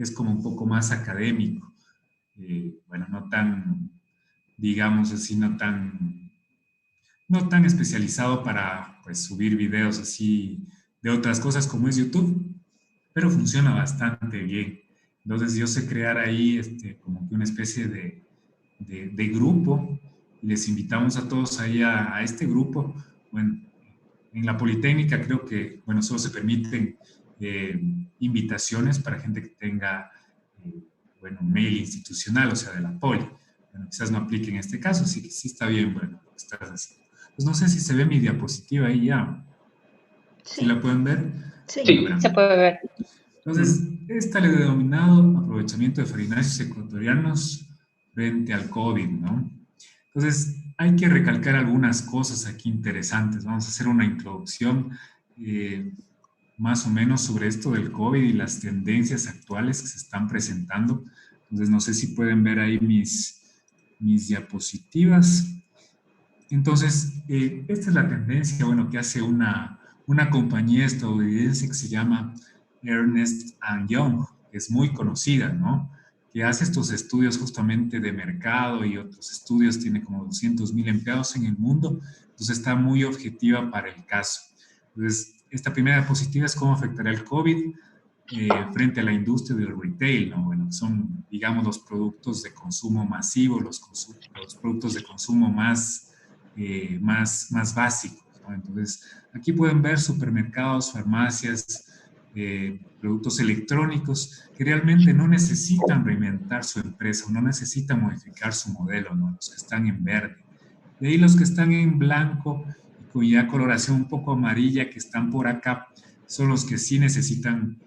que es como un poco más académico. Bueno, no tan, digamos así, no tan especializado para pues, subir videos así de otras cosas como es YouTube, pero funciona bastante bien. Entonces yo sé crear ahí como que una especie de grupo y les invitamos a todos ahí a este grupo. Bueno, en la Politécnica creo que, bueno, solo se permiten eh, invitaciones para gente que tenga, eh, bueno, mail institucional, o sea, de la Poli. Bueno, quizás no aplique en este caso, así que sí está bien, bueno, lo que estás haciendo. Pues no sé si se ve mi diapositiva ahí ya. ¿Sí la Sí, pueden ver? sí. Bueno, Sí, se verán. puede ver. Entonces, esta le he denominado aprovechamiento de farináceos ecuatorianos frente al COVID, ¿no? Entonces, hay que recalcar algunas cosas aquí interesantes. Vamos a hacer una introducción eh, más o menos sobre esto del COVID y las tendencias actuales que se están presentando. Entonces, no sé si pueden ver ahí mis diapositivas. Entonces, esta es la tendencia, bueno, que hace una compañía estadounidense que se llama Ernst Young, que es muy conocida, ¿no? Que hace estos estudios justamente de mercado y otros estudios, tiene como 200,000 empleados en el mundo, entonces está muy objetiva para el caso. Entonces, esta primera diapositiva es cómo afectará el COVID frente a la industria del retail, ¿no? Bueno, son, digamos, los productos de consumo masivo, los productos de consumo más básicos, ¿no? Entonces, aquí pueden ver supermercados, farmacias, productos electrónicos que realmente no necesitan reinventar su empresa, no necesitan modificar su modelo, ¿no? Los que están en verde. De ahí los que están en blanco y con ya coloración un poco amarilla que están por acá son los que sí necesitan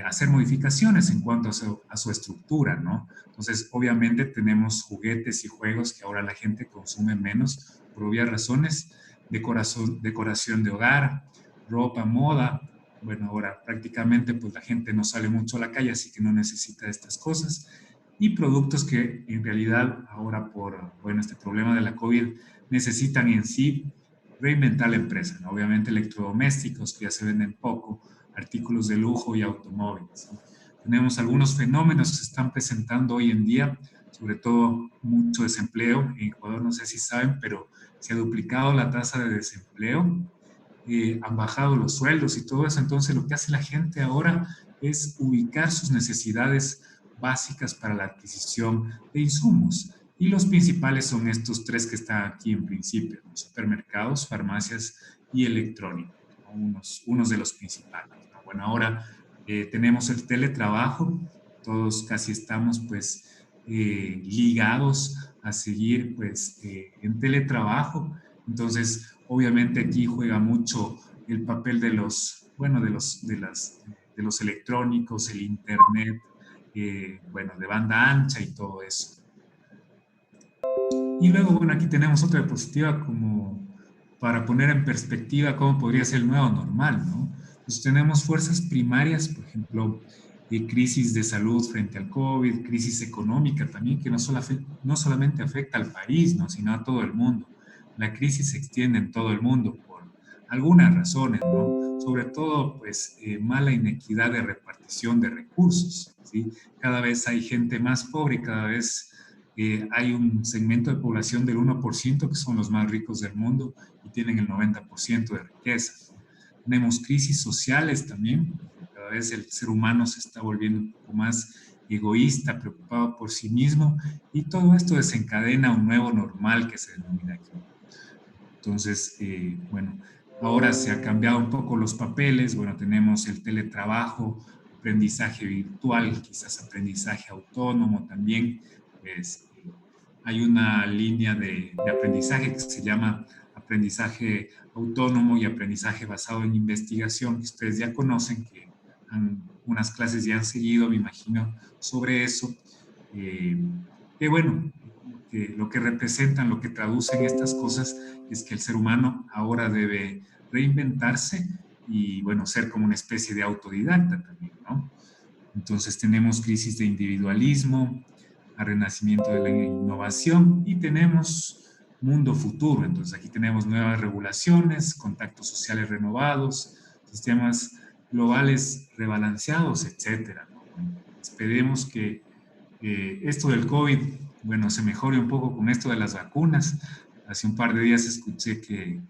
hacer modificaciones en cuanto a su estructura, ¿no? Entonces, obviamente tenemos juguetes y juegos que ahora la gente consume menos por obvias razones, decoración de hogar, ropa, moda. Bueno, ahora prácticamente pues la gente no sale mucho a la calle, así que no necesita estas cosas. Y productos que en realidad ahora por, bueno, este problema de la COVID necesitan en sí reinventar la empresa, ¿no? Obviamente electrodomésticos que ya se venden poco, artículos de lujo y automóviles, ¿no? Tenemos algunos fenómenos que se están presentando hoy en día, sobre todo mucho desempleo. En Ecuador no sé si saben, pero se ha duplicado la tasa de desempleo, han bajado los sueldos y todo eso. Entonces lo que hace la gente ahora es ubicar sus necesidades básicas para la adquisición de insumos. Y los principales son estos tres que están aquí en principio, ¿no? Supermercados, farmacias y electrónicos, ¿no? Unos de los principales, ¿no? Bueno, ahora tenemos el teletrabajo, todos casi estamos pues ligados a seguir pues en teletrabajo. Entonces, obviamente aquí juega mucho el papel de los, bueno, de los electrónicos, el internet, bueno, de banda ancha y todo eso. Y luego, bueno, aquí tenemos otra diapositiva como para poner en perspectiva cómo podría ser el nuevo normal, ¿no? Entonces tenemos fuerzas primarias, por ejemplo, crisis de salud frente al COVID, crisis económica también, que no solamente afecta al país, ¿no? Sino a todo el mundo. La crisis se extiende en todo el mundo por algunas razones, ¿no? Sobre todo, pues, mala inequidad de repartición de recursos, ¿sí? Cada vez hay gente más pobre y cada vez hay un segmento de población del 1% que son los más ricos del mundo y tienen el 90% de riqueza, ¿no? Tenemos crisis sociales también, porque cada vez el ser humano se está volviendo un poco más egoísta, preocupado por sí mismo, y todo esto desencadena un nuevo normal que se denomina aquí. Entonces, bueno, ahora se han cambiado un poco los papeles, bueno, tenemos el teletrabajo, aprendizaje virtual, quizás aprendizaje autónomo también, pues hay una línea de aprendizaje que se llama aprendizaje autónomo y aprendizaje basado en investigación, que ustedes ya conocen, que unas clases ya han seguido, me imagino, sobre eso. Que bueno, lo que representan, lo que traducen estas cosas es que el ser humano ahora debe reinventarse y, bueno, ser como una especie de autodidacta también, ¿no? Entonces tenemos crisis de individualismo, a renacimiento de la innovación y tenemos mundo futuro. Entonces aquí tenemos nuevas regulaciones, contactos sociales renovados, sistemas globales rebalanceados, etcétera, ¿no? Bueno, esperemos que esto del COVID, bueno, se mejore un poco con esto de las vacunas. Hace un par de días escuché que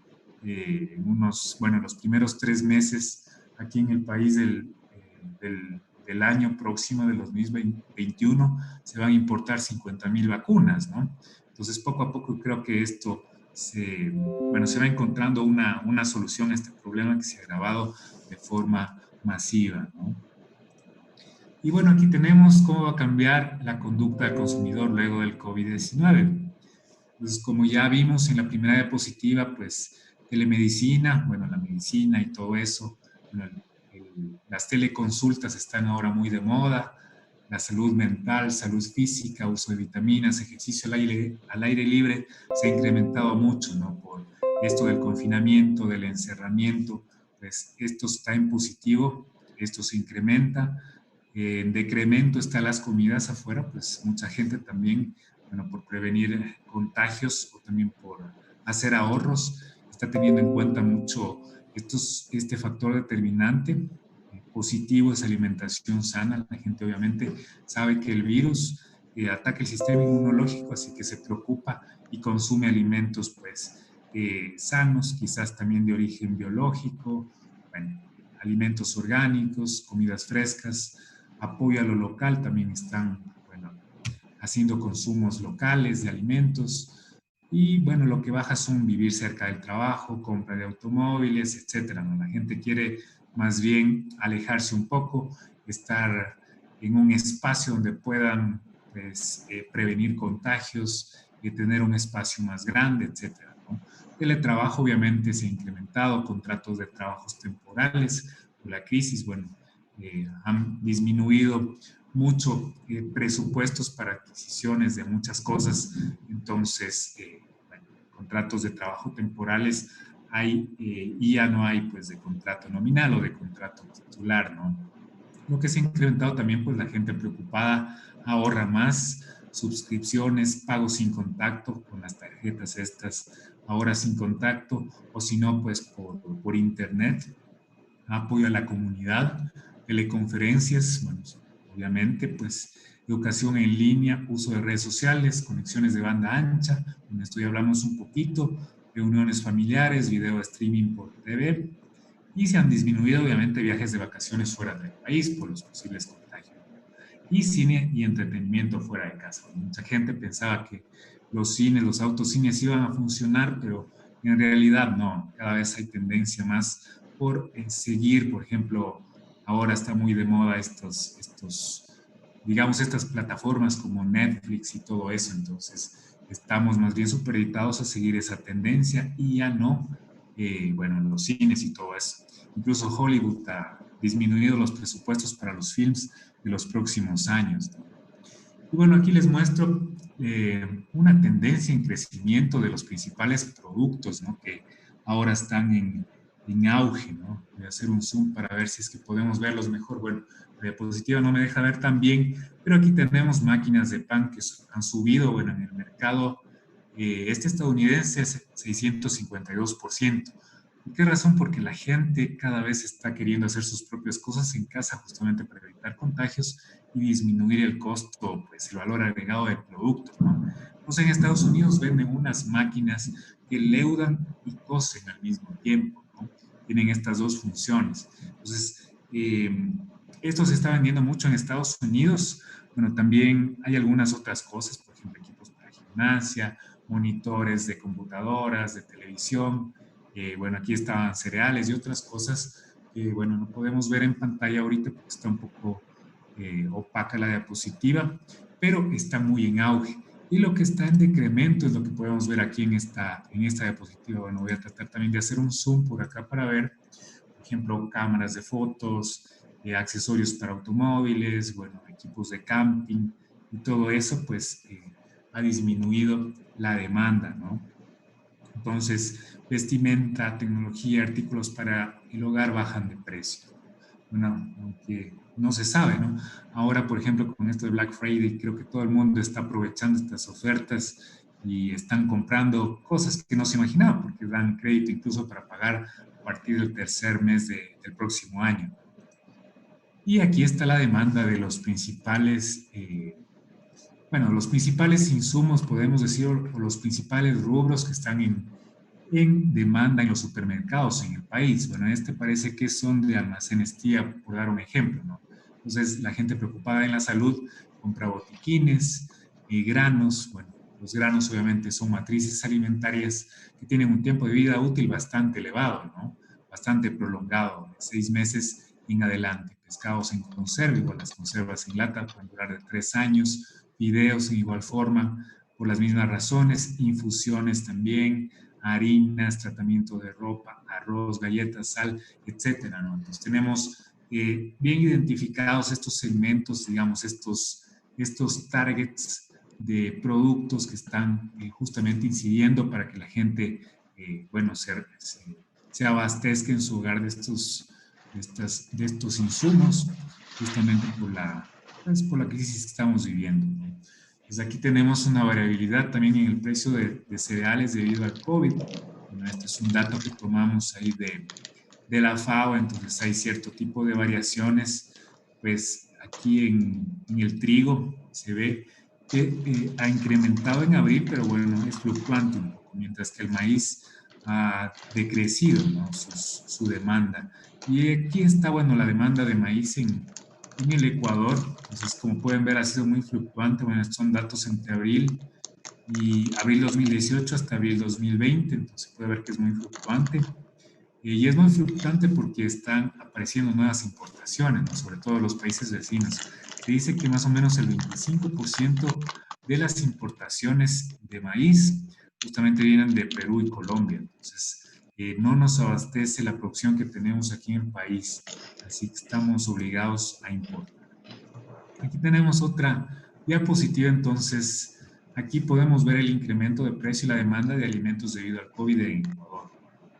los primeros 3 meses aquí en el país del año próximo, del 2021, se van a importar 50.000 vacunas, ¿no? Entonces, poco a poco creo que esto se va encontrando una solución a este problema que se ha agravado de forma masiva, ¿no? Y bueno, aquí tenemos cómo va a cambiar la conducta del consumidor luego del COVID-19. Entonces, como ya vimos en la primera diapositiva, pues telemedicina, bueno, la medicina y todo eso, bueno, las teleconsultas están ahora muy de moda, la salud mental, salud física, uso de vitaminas, ejercicio al aire libre se ha incrementado mucho, ¿no? Por esto del confinamiento, del encerramiento, pues esto está en positivo, esto se incrementa. En decremento están las comidas afuera, pues mucha gente también, bueno, por prevenir contagios o también por hacer ahorros, está teniendo en cuenta mucho este factor determinante. Positivo es alimentación sana. La gente obviamente sabe que el virus ataca el sistema inmunológico, así que se preocupa y consume alimentos pues sanos, quizás también de origen biológico, bueno, alimentos orgánicos, comidas frescas, apoyo a lo local, también están, bueno, haciendo consumos locales de alimentos. Y bueno, lo que baja son vivir cerca del trabajo, compra de automóviles, etcétera, ¿no? La gente quiere más bien alejarse un poco, estar en un espacio donde puedan pues, prevenir contagios, tener un espacio más grande, etcétera, ¿no? Teletrabajo obviamente se ha incrementado, contratos de trabajos temporales, por la crisis, bueno, han disminuido mucho presupuestos para adquisiciones de muchas cosas, entonces, bueno, contratos de trabajo temporales hay y ya no hay pues de contrato nominal o de contrato titular, ¿no? Lo que se ha incrementado también, pues la gente preocupada ahorra más, suscripciones, pagos sin contacto con las tarjetas estas, ahora sin contacto, o si no, pues por internet, apoyo a la comunidad, teleconferencias, bueno, obviamente, pues educación en línea, uso de redes sociales, conexiones de banda ancha, donde esto ya hablamos un poquito, reuniones familiares, video streaming por TV, y se han disminuido obviamente viajes de vacaciones fuera del país por los posibles contagios. Y cine y entretenimiento fuera de casa. Mucha gente pensaba que los cines, los autocines iban a funcionar, pero en realidad no. Cada vez hay tendencia más por seguir, por ejemplo, ahora está muy de moda digamos, estas plataformas como Netflix y todo eso. Entonces, estamos más bien supeditados a seguir esa tendencia y ya no, bueno, los cines y todo eso. Incluso Hollywood ha disminuido los presupuestos para los films de los próximos años. Y bueno, aquí les muestro una tendencia en crecimiento de los principales productos, ¿no? Que ahora están en auge, ¿no? Voy a hacer un zoom para ver si es que podemos verlos mejor. Bueno, la diapositiva no me deja ver tan bien, pero aquí tenemos máquinas de pan que han subido, bueno, en el mercado estadounidense es 652%. ¿Por qué razón? Porque la gente cada vez está queriendo hacer sus propias cosas en casa justamente para evitar contagios y disminuir el costo, pues el valor agregado del producto, ¿no? Entonces en Estados Unidos venden unas máquinas que leudan y cosen al mismo tiempo, ¿no? Tienen estas dos funciones. Entonces, esto se está vendiendo mucho en Estados Unidos. Bueno, también hay algunas otras cosas, por ejemplo, equipos para gimnasia, monitores de computadoras, de televisión. Bueno, aquí estaban cereales y otras cosas que, bueno, no podemos ver en pantalla ahorita porque está un poco opaca la diapositiva, pero está muy en auge. Y lo que está en decremento es lo que podemos ver aquí en esta diapositiva. Bueno, voy a tratar también de hacer un zoom por acá para ver, por ejemplo, cámaras de fotos, accesorios para automóviles, bueno, equipos de camping y todo eso, pues ha disminuido la demanda, ¿no? Entonces, vestimenta, tecnología, artículos para el hogar bajan de precio. Bueno, aunque no se sabe, ¿no? Ahora, por ejemplo, con esto de Black Friday, creo que todo el mundo está aprovechando estas ofertas y están comprando cosas que no se imaginaban, porque dan crédito incluso para pagar a partir del tercer mes del próximo año. Y aquí está la demanda de los principales, bueno, los principales insumos, podemos decir, o los principales rubros que están en demanda en los supermercados en el país. Bueno, este parece que son de almacenes tía, por dar un ejemplo, ¿no? Entonces, la gente preocupada en la salud compra botiquines, granos. Bueno, los granos obviamente son matrices alimentarias que tienen un tiempo de vida útil bastante elevado, ¿no? Bastante prolongado, de 6 meses en adelante. Pescados en conserva, igual las conservas en lata, pueden durar de 3 años. Fideos en igual forma, por las mismas razones. Infusiones también, harinas, tratamiento de ropa, arroz, galletas, sal, etcétera, ¿no? Entonces tenemos bien identificados estos segmentos, digamos, estos targets de productos que están justamente incidiendo para que la gente, bueno, se abastezca en su hogar de estos insumos, justamente pues, por la crisis que estamos viviendo, ¿no? Pues aquí tenemos una variabilidad también en el precio de cereales debido al COVID. Bueno, este es un dato que tomamos ahí de la FAO, entonces hay cierto tipo de variaciones. Pues aquí en el trigo se ve que ha incrementado en abril, pero bueno, es fluctuante un poco, mientras que el maíz ha decrecido, ¿no? Su demanda. Y aquí está, bueno, la demanda de maíz en el Ecuador. Entonces, como pueden ver, ha sido muy fluctuante. Bueno, estos son datos entre abril 2018 hasta abril 2020, entonces puede ver que es muy fluctuante. Y es muy fluctuante porque están apareciendo nuevas importaciones, ¿no? Sobre todo los países vecinos. Se dice que más o menos el 25% de las importaciones de maíz justamente vienen de Perú y Colombia. Entonces, no nos abastece la producción que tenemos aquí en el país. Así que estamos obligados a importar. Aquí tenemos otra diapositiva, entonces aquí podemos ver el incremento de precio y la demanda de alimentos debido al COVID en Ecuador.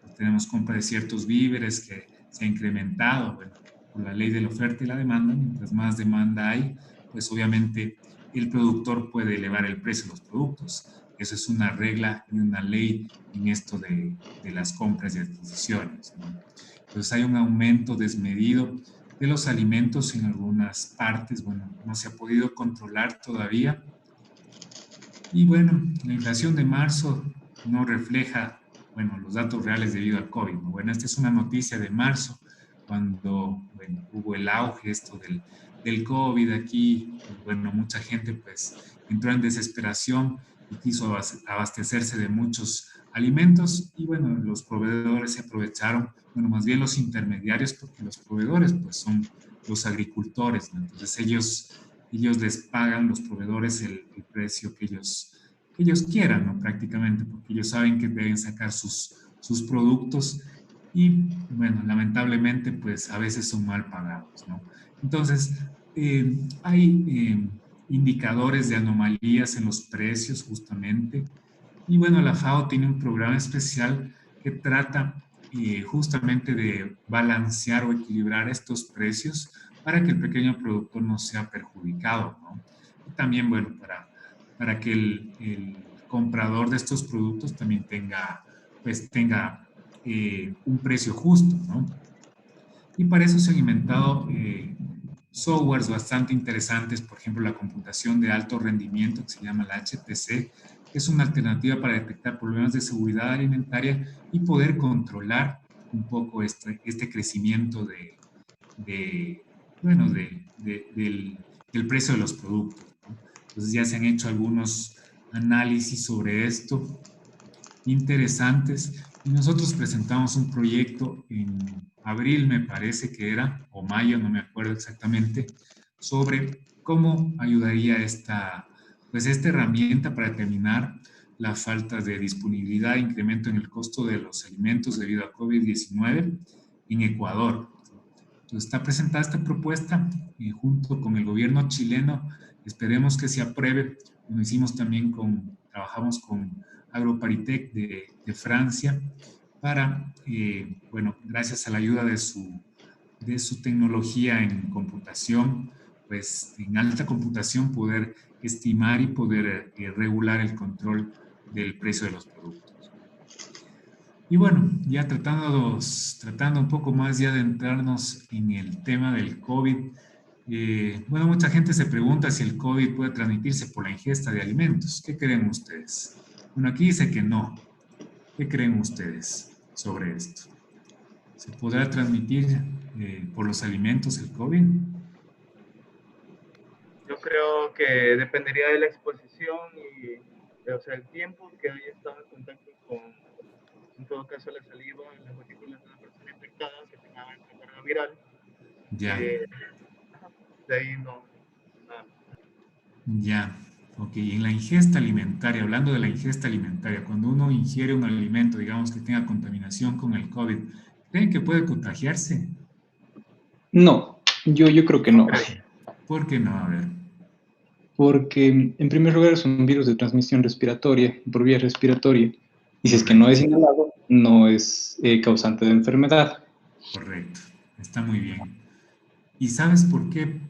Pues tenemos compra de ciertos víveres que se ha incrementado, bueno, por la ley de la oferta y la demanda. Mientras más demanda hay, pues obviamente el productor puede elevar el precio de los productos. Eso es una regla y una ley en esto de las compras y adquisiciones, ¿no? Entonces hay un aumento desmedido de los alimentos en algunas partes. Bueno, no se ha podido controlar todavía. Y bueno, la inflación de marzo no refleja, bueno, los datos reales debido al COVID, ¿no? Bueno, esta es una noticia de marzo, cuando, bueno, hubo el auge esto del COVID aquí. Y bueno, mucha gente pues entró en desesperación y quiso abastecerse de muchos alimentos, y bueno, los proveedores se aprovecharon, bueno, más bien los intermediarios, porque los proveedores pues son los agricultores, ¿no? Entonces ellos les pagan, los proveedores, el precio que ellos quieran, ¿no? Prácticamente, porque ellos saben que deben sacar sus productos. Y bueno, lamentablemente pues a veces son mal pagados, ¿no? Entonces, hay indicadores de anomalías en los precios justamente. Y bueno, la FAO tiene un programa especial que trata justamente de balancear o equilibrar estos precios para que el pequeño productor no sea perjudicado, ¿no? Y también, bueno, para que el comprador de estos productos también tenga un precio justo, ¿no? Y para eso se han inventado softwares bastante interesantes, por ejemplo, la computación de alto rendimiento, que se llama la HPC, que es una alternativa para detectar problemas de seguridad alimentaria y poder controlar un poco este crecimiento de, bueno, del precio de los productos, ¿no? Entonces ya se han hecho algunos análisis sobre esto interesantes, y nosotros presentamos un proyecto en abril, me parece que era, o mayo, no me acuerdo exactamente, sobre cómo ayudaría esta herramienta para determinar la falta de disponibilidad e incremento en el costo de los alimentos debido a COVID-19 en Ecuador. Entonces está presentada esta propuesta y junto con el gobierno chileno esperemos que se apruebe. Lo hicimos también trabajamos con Agroparitec de Francia para, bueno, gracias a la ayuda de su tecnología en computación, pues en alta computación poder estimar y poder regular el control del precio de los productos. Y bueno, ya tratando un poco más ya de entrarnos en el tema del COVID, bueno, mucha gente se pregunta si el COVID puede transmitirse por la ingesta de alimentos. ¿Qué creen ustedes? Bueno, aquí dice que no. ¿Qué creen ustedes sobre esto? ¿Se podrá transmitir por los alimentos el COVID? Yo creo que dependería de la exposición y, o sea, el tiempo que haya estado en contacto con, en todo caso, la saliva, las gotículas de una persona infectada que tenga esta carga viral. Ya, Eh, de ahí no, nada. ya. Ok, en la ingesta alimentaria, hablando de la ingesta alimentaria, cuando uno ingiere un alimento, digamos que tenga contaminación con el COVID, ¿creen que puede contagiarse? No, yo creo que No no, creo. ¿Por qué no? A ver. porque en primer lugar es un virus de transmisión respiratoria, por vía respiratoria, y si es que no Correcto, es inhalado, no es causante de enfermedad. correcto. Está muy bien. ¿Y sabes por qué?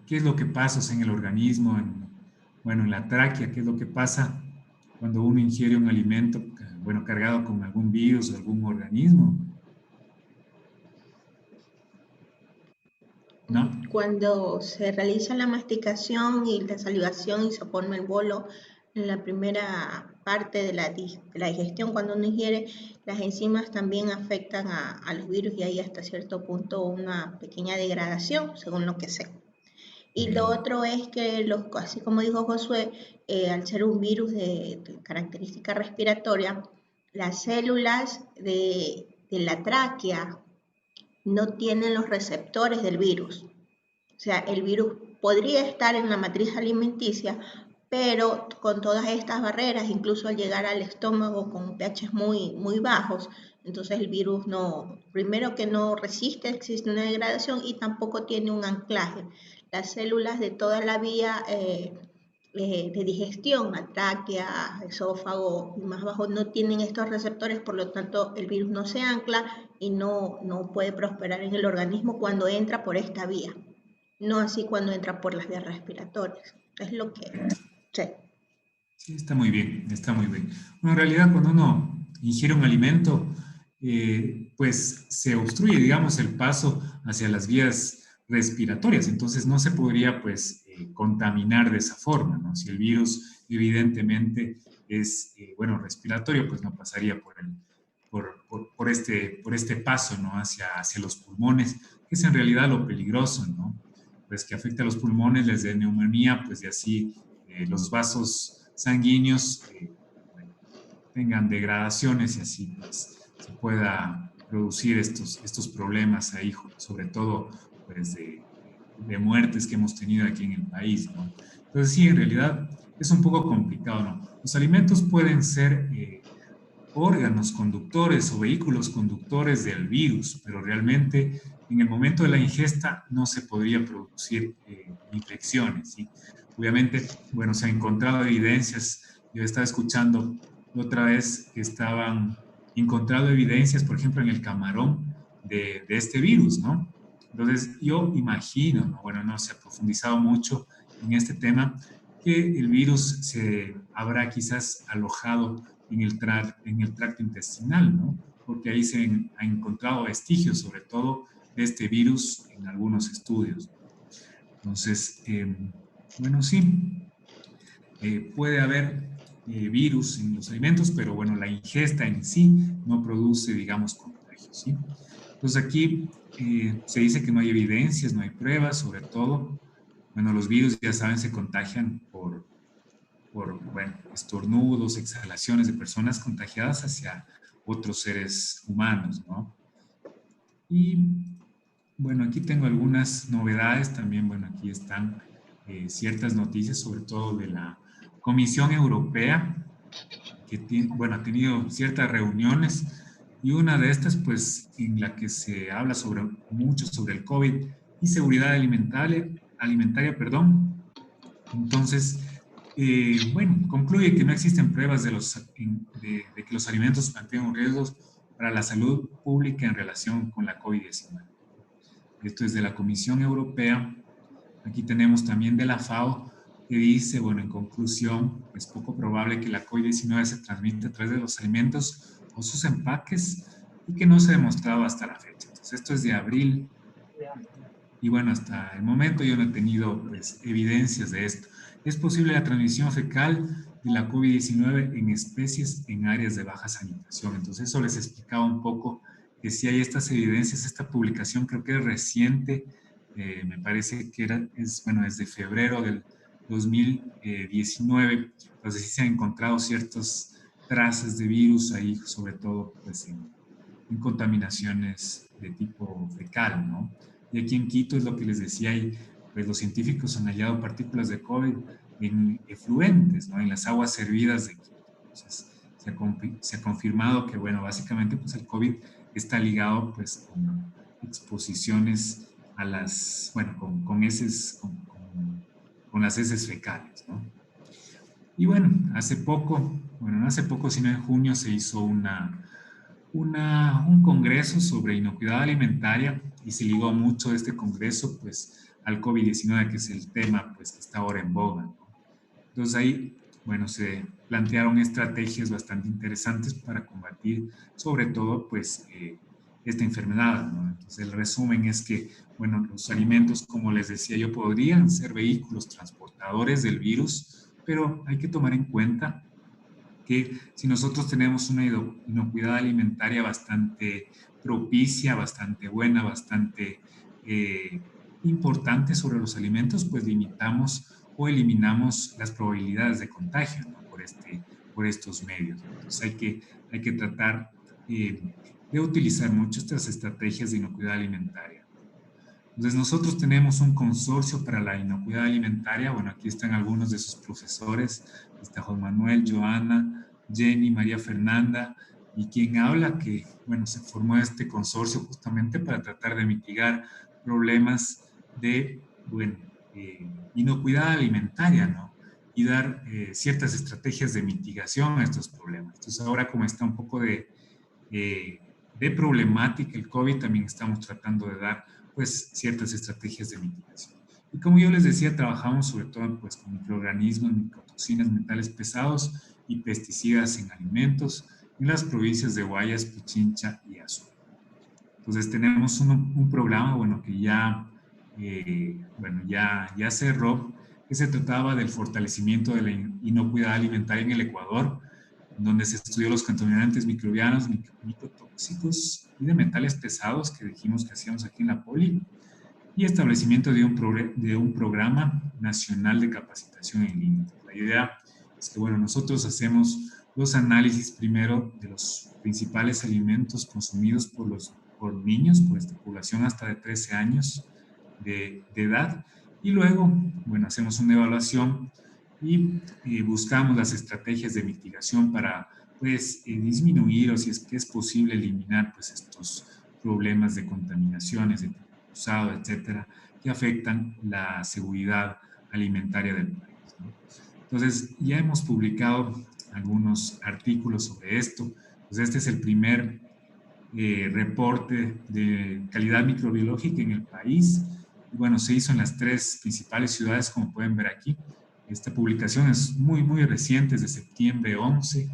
¿Qué es lo que pasa, o sea, en el organismo, bueno, en la tráquea? ¿Qué es lo que pasa cuando uno ingiere un alimento, bueno, cargado con algún virus o algún organismo? ¿No? Cuando se realiza la masticación y la salivación y se forma el bolo en la primera parte de la digestión, cuando uno ingiere, las enzimas también afectan a los virus y hay hasta cierto punto una pequeña degradación, según lo que sé. Y lo Bien, otro es que, así como dijo Josué, al ser un virus de característica respiratoria, las células de la tráquea no tienen los receptores del virus. O sea, el virus podría estar en la matriz alimenticia, pero con todas estas barreras, incluso al llegar al estómago con pHs muy bajos, entonces el virus no, primero que no resiste, existe una degradación y tampoco tiene un anclaje. Las células de toda la vía de digestión, la tráquea, esófago y más abajo, no tienen estos receptores, por lo tanto el virus no se ancla y no puede prosperar en el organismo cuando entra por esta vía, no así cuando entra por las vías respiratorias. Es lo que correcto. sé. Sí, está muy bien, está muy bien. Bueno, en realidad cuando uno ingiere un alimento, pues se obstruye, digamos, el paso hacia las vías respiratorias, entonces no se podría, pues, contaminar de esa forma, ¿no? Si el virus evidentemente es, bueno, respiratorio, pues no pasaría por este paso, ¿no? Hacia los pulmones, que es en realidad lo peligroso, ¿no? Pues que afecta a los pulmones, les dé neumonía, pues de así los vasos sanguíneos bueno, tengan degradaciones y así pues se pueda producir estos problemas ahí, sobre todo pues de muertes que hemos tenido aquí en el país, ¿no? Entonces sí, en realidad es un poco complicado, ¿no? Los alimentos pueden ser órganos conductores o vehículos conductores del virus, pero realmente en el momento de la ingesta no se podría producir infecciones, ¿sí? Obviamente, bueno, se han encontrado evidencias, yo estaba escuchando otra vez que estaban encontrado evidencias, por ejemplo, en el camarón de este virus, ¿no? Entonces, yo imagino, ¿no? Bueno, no se ha profundizado mucho en este tema, que el virus se habrá quizás alojado en el tracto intestinal, ¿no? Porque ahí se ha encontrado vestigios, sobre todo, de este virus en algunos estudios. Entonces, bueno, sí, puede haber virus en los alimentos, pero bueno, la ingesta en sí no produce, digamos, contagios, ¿sí? Entonces aquí se dice que no hay evidencias, no hay pruebas, sobre todo, bueno, los virus, ya saben, se contagian bueno, estornudos, exhalaciones de personas contagiadas hacia otros seres humanos, ¿no? Y bueno, aquí tengo algunas novedades también, bueno, aquí están ciertas noticias, sobre todo de la Comisión Europea, que tiene, bueno, ha tenido ciertas reuniones y una de estas, pues, en la que se habla mucho sobre el COVID y seguridad alimentaria, perdón. Entonces, bueno, concluye que no existen pruebas de que los alimentos plantean riesgos para la salud pública en relación con la COVID-19. Esto es de la Comisión Europea. Aquí tenemos también de la FAO, que dice, bueno, en conclusión, es poco probable que la COVID-19 se transmita a través de los alimentos o sus empaques y que no se ha demostrado hasta la fecha. Entonces, esto es de abril y bueno, hasta el momento yo no he tenido pues, evidencias de esto. Es posible la transmisión fecal de la COVID-19 en especies en áreas de baja sanitación. Entonces, eso les explicaba un poco que si hay estas evidencias, esta publicación creo que es reciente, me parece que bueno, es de febrero del 2019, entonces sí se han encontrado ciertas trazas de virus ahí, sobre todo pues en contaminaciones de tipo fecal, ¿no? Y aquí en Quito es lo que les decía, pues los científicos han hallado partículas de COVID en efluentes, ¿no? En las aguas servidas de Quito. Entonces, se ha confirmado que, bueno, básicamente pues el COVID está ligado pues con exposiciones a las, bueno, con heces, con las heces fecales, ¿no? Y bueno, hace poco, bueno, no hace poco, sino en junio se hizo un congreso sobre inocuidad alimentaria y se ligó mucho este congreso pues al COVID-19, que es el tema pues que está ahora en boga, ¿no? Entonces ahí, bueno, se plantearon estrategias bastante interesantes para combatir sobre todo pues esta enfermedad, ¿no? Entonces el resumen es que, bueno, los alimentos, como les decía yo, podrían ser vehículos transportadores del virus, pero hay que tomar en cuenta que si nosotros tenemos una inocuidad alimentaria bastante propicia, bastante buena, bastante importante sobre los alimentos, pues limitamos o eliminamos las probabilidades de contagio, ¿no? por estos medios. Entonces hay que tratar de utilizar mucho estas estrategias de inocuidad alimentaria. Entonces nosotros tenemos un consorcio para la inocuidad alimentaria. Bueno, aquí están algunos de sus profesores. Está Juan Manuel, Joana, Jenny, María Fernanda, y quien habla que, bueno, se formó este consorcio justamente para tratar de mitigar problemas de, bueno, inocuidad alimentaria, ¿no? Y dar ciertas estrategias de mitigación a estos problemas. Entonces ahora como está un poco de problemática el COVID, también estamos tratando de dar pues ciertas estrategias de mitigación. Y como yo les decía, trabajamos sobre todo pues, con microorganismos, micotoxinas, metales pesados y pesticidas en alimentos en las provincias de Guayas, Pichincha y Azuay. Entonces tenemos un programa, bueno, que ya, bueno, ya cerró, que se trataba del fortalecimiento de la inocuidad alimentaria en el Ecuador, donde se estudió los contaminantes microbianos, micotóxicos y de metales pesados que dijimos que hacíamos aquí en la Poli, y establecimiento de un programa nacional de capacitación en línea. La idea es que, bueno, nosotros hacemos los análisis primero de los principales alimentos consumidos por niños, por esta población hasta de 13 años de edad, y luego, bueno, hacemos una evaluación y buscamos las estrategias de mitigación para, pues, disminuir o si es que es posible eliminar, pues, estos problemas de contaminaciones, de usado, etcétera, que afectan la seguridad alimentaria del país, ¿no? Entonces, ya hemos publicado algunos artículos sobre esto. Pues este es el primer reporte de calidad microbiológica en el país. Y bueno, se hizo en las 3 principales ciudades, como pueden ver aquí. Esta publicación es muy, muy reciente, es de septiembre 11.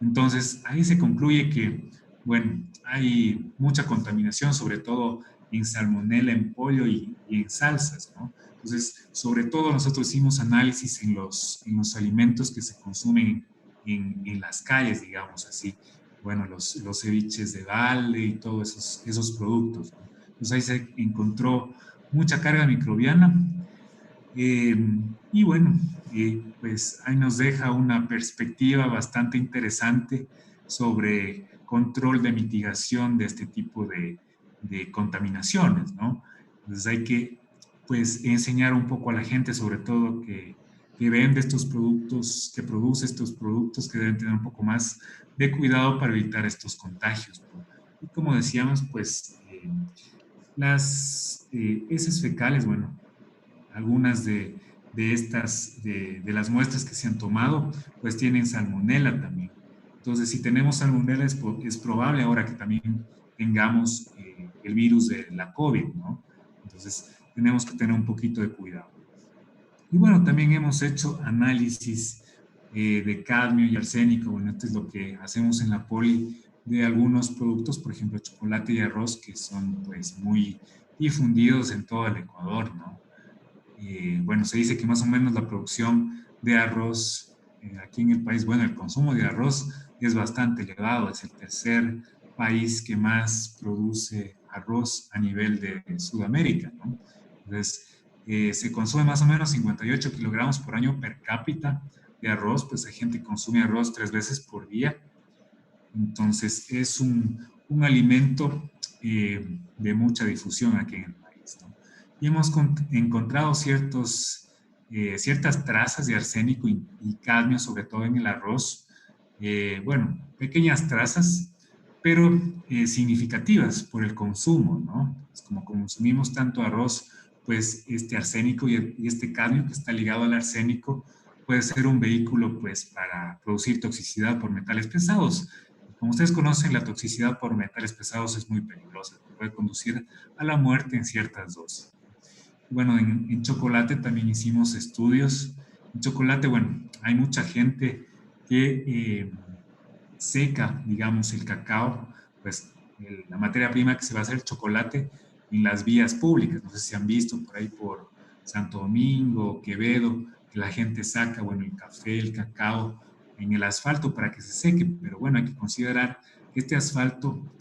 Entonces, ahí se concluye que, bueno, hay mucha contaminación, sobre todo en salmonela, en pollo y en salsas, ¿no? Entonces, sobre todo nosotros hicimos análisis en los alimentos que se consumen en las calles, digamos así. Bueno, los ceviches de balde y todos esos productos, ¿no? Entonces ahí se encontró mucha carga microbiana. Y bueno, pues ahí nos deja una perspectiva bastante interesante sobre control de mitigación de este tipo de contaminaciones, ¿no? Entonces hay que, pues, enseñar un poco a la gente, sobre todo que vende estos productos, que produce estos productos, que deben tener un poco más de cuidado para evitar estos contagios, ¿no? Y como decíamos, pues, las heces fecales, bueno, algunas de las muestras que se han tomado, pues tienen salmonela también. Entonces, si tenemos salmonela, es probable ahora que también tengamos el virus de la COVID, ¿no? Entonces, tenemos que tener un poquito de cuidado. Y bueno, también hemos hecho análisis de cadmio y arsénico. Bueno, esto es lo que hacemos en la Poli de algunos productos, por ejemplo, chocolate y arroz, que son pues muy difundidos en todo el Ecuador, ¿no? Bueno, se dice que más o menos la producción de arroz aquí en el país, bueno, el consumo de arroz es bastante elevado, es el tercer país que más produce arroz a nivel de Sudamérica, ¿no? Entonces, se consume más o menos 58 kilogramos por año per cápita de arroz, pues hay gente que consume arroz 3 veces por día. Entonces, es un alimento de mucha difusión aquí en el país, ¿no? Y hemos encontrado ciertas trazas de arsénico y cadmio, sobre todo en el arroz. Bueno, pequeñas trazas, pero significativas por el consumo, ¿no? Pues como consumimos tanto arroz, pues este arsénico y este cadmio que está ligado al arsénico puede ser un vehículo, pues, para producir toxicidad por metales pesados. Como ustedes conocen, la toxicidad por metales pesados es muy peligrosa, puede conducir a la muerte en ciertas dosis. Bueno, en chocolate también hicimos estudios. En chocolate, bueno, hay mucha gente que seca, digamos, el cacao, pues la materia prima que se va a hacer chocolate en las vías públicas. No sé si han visto por ahí por Santo Domingo, Quevedo, que la gente saca, bueno, el café, el cacao en el asfalto para que se seque, pero bueno, hay que considerar que este asfalto,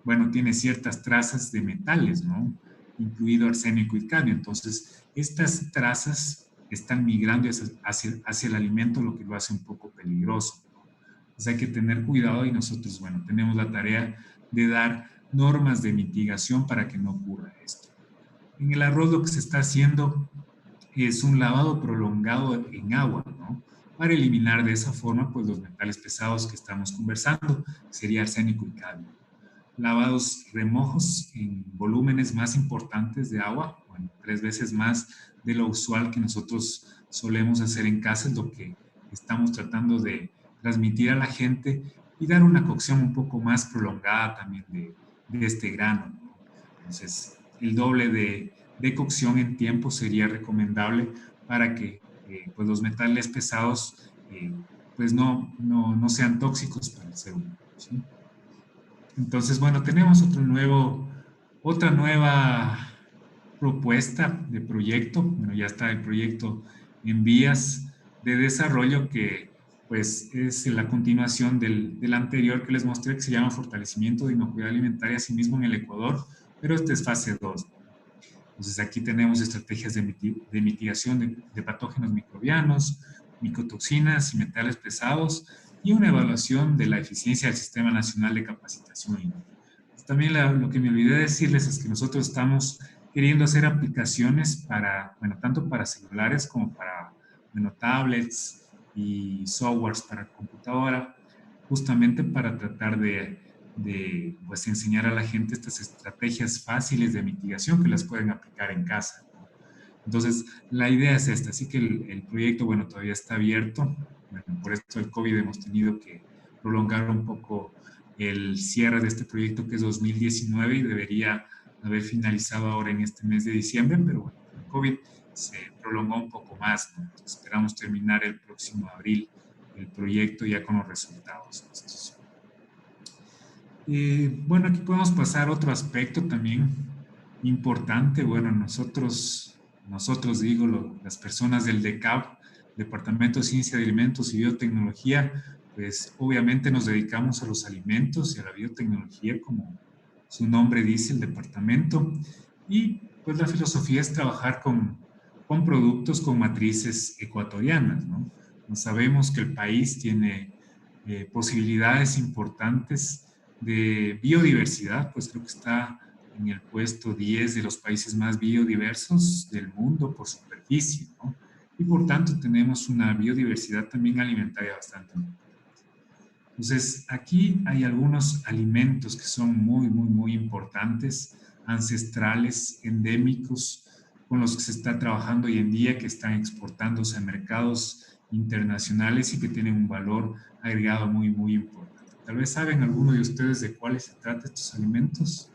bueno, tiene ciertas trazas de metales, ¿no? Incluido arsénico y cadmio. Entonces, estas trazas están migrando hacia el alimento, lo que lo hace un poco peligroso. Entonces hay que tener cuidado y nosotros, bueno, tenemos la tarea de dar normas de mitigación para que no ocurra esto. En el arroz lo que se está haciendo es un lavado prolongado en agua, ¿no? Para eliminar de esa forma, pues, los metales pesados que estamos conversando, sería arsénico y cadmio. Lavados remojos en volúmenes más importantes de agua, bueno, 3 veces más de lo usual que nosotros solemos hacer en casa, es lo que estamos tratando de transmitir a la gente y dar una cocción un poco más prolongada también de este grano, ¿no? Entonces, el doble de cocción en tiempo sería recomendable para que pues los metales pesados pues no sean tóxicos para el ser humano, ¿sí? Entonces, bueno, tenemos otra nueva propuesta de proyecto. Bueno, ya está el proyecto en vías de desarrollo que pues es la continuación del anterior que les mostré, que se llama Fortalecimiento de Inocuidad Alimentaria, asimismo en el Ecuador, pero este es fase 2. Entonces aquí tenemos estrategias de mitigación de patógenos microbianos, micotoxinas y metales pesados y una evaluación de la eficiencia del Sistema Nacional de Capacitación. También lo que me olvidé decirles es que nosotros estamos queriendo hacer aplicaciones para, bueno, tanto para celulares como para, bueno, tablets y softwares para computadora, justamente para tratar pues, enseñar a la gente estas estrategias fáciles de mitigación que las pueden aplicar en casa. Entonces, la idea es esta, así que el proyecto, bueno, todavía está abierto. Bueno, por esto el COVID hemos tenido que prolongar un poco el cierre de este proyecto, que es 2019 y debería haber finalizado ahora en este mes de diciembre, pero bueno, el COVID se prolongó un poco más, ¿no? Entonces, esperamos terminar el próximo abril el proyecto ya con los resultados listos. Bueno, aquí podemos pasar a otro aspecto también importante. Bueno, nosotros digo, las personas del DECAB, Departamento de Ciencia de Alimentos y Biotecnología, pues obviamente nos dedicamos a los alimentos y a la biotecnología, como su nombre dice, el departamento. Y pues la filosofía es trabajar con productos con matrices ecuatorianas, ¿no? Sabemos que el país tiene posibilidades importantes de biodiversidad, pues creo que está en el puesto 10 de los países más biodiversos del mundo por superficie, ¿no? Y por tanto tenemos una biodiversidad también alimentaria bastante importante. Entonces, aquí hay algunos alimentos que son muy importantes, ancestrales, endémicos, con los que se está trabajando hoy en día, que están exportándose a mercados internacionales y que tienen un valor agregado muy importante. Tal vez saben alguno de ustedes de cuáles se tratan estos alimentos.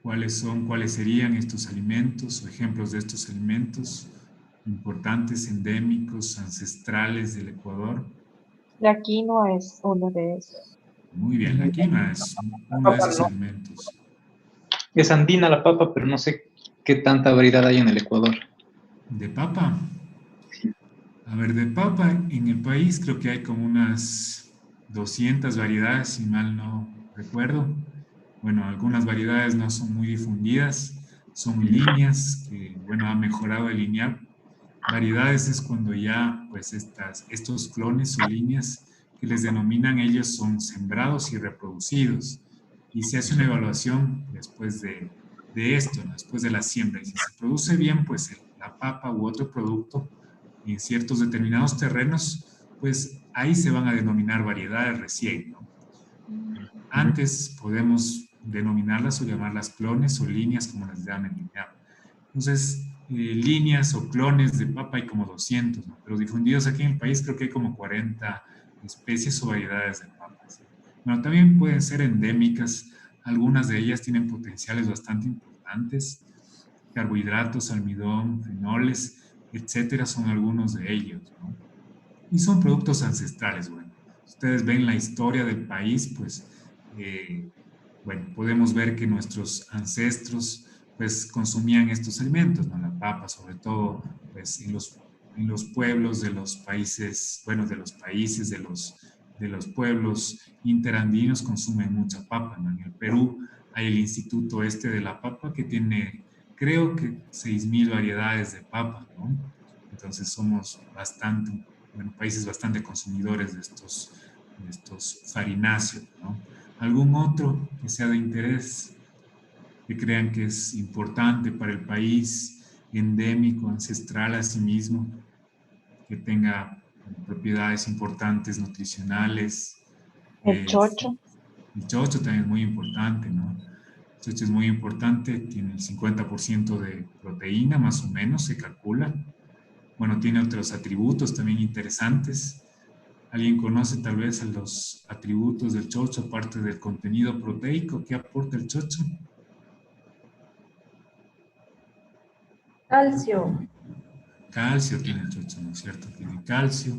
¿Cuáles serían estos alimentos o ejemplos de estos alimentos importantes, endémicos, ancestrales del Ecuador? La quinoa es uno de esos. Muy bien, la quinoa es uno de esos alimentos. Es andina la papa, pero no sé qué tanta variedad hay en el Ecuador. ¿De papa? A ver, de papa en el país creo que hay como unas 200 variedades, si mal no recuerdo. Bueno, algunas variedades no son muy difundidas, son líneas que, bueno, ha mejorado el lineal. Variedades es cuando ya, pues, estos clones o líneas que les denominan ellos son sembrados y reproducidos. Y se hace una evaluación después de esto, ¿no? Después de la siembra. Y si se produce bien, pues la papa u otro producto en ciertos determinados terrenos, pues ahí se van a denominar variedades recién, ¿no? Antes podemos denominarlas o llamarlas clones o líneas, como las llamen. Entonces, líneas o clones de papa hay como 200, ¿no? Pero difundidos aquí en el país creo que hay como 40 especies o variedades de papas. Bueno, también pueden ser endémicas. Algunas de ellas tienen potenciales bastante importantes. Carbohidratos, almidón, fenoles, etcétera, son algunos de ellos, ¿no? Y son productos ancestrales, bueno. Ustedes ven la historia del país, pues, bueno, podemos ver que nuestros ancestros, pues, consumían estos alimentos, ¿no? La papa, sobre todo, pues, en los pueblos de los países, bueno, de los países, de los pueblos interandinos consumen mucha papa, ¿no? En el Perú hay el Instituto Este de la Papa que tiene, creo que 6.000 variedades de papa, ¿no? Entonces somos bastante, bueno, países bastante consumidores de estos farináceos, ¿no? ¿Algún otro que sea de interés, que crean que es importante para el país, endémico, ancestral a sí mismo, que tenga propiedades importantes nutricionales? El chocho. El chocho también es muy importante, ¿no? El chocho es muy importante, tiene el 50% de proteína, más o menos, se calcula. Bueno, tiene otros atributos también interesantes. ¿Alguien conoce tal vez los atributos del chocho, aparte del contenido proteico? ¿Qué aporta el chocho? Calcio. Calcio tiene el chocho, ¿no es cierto? Tiene calcio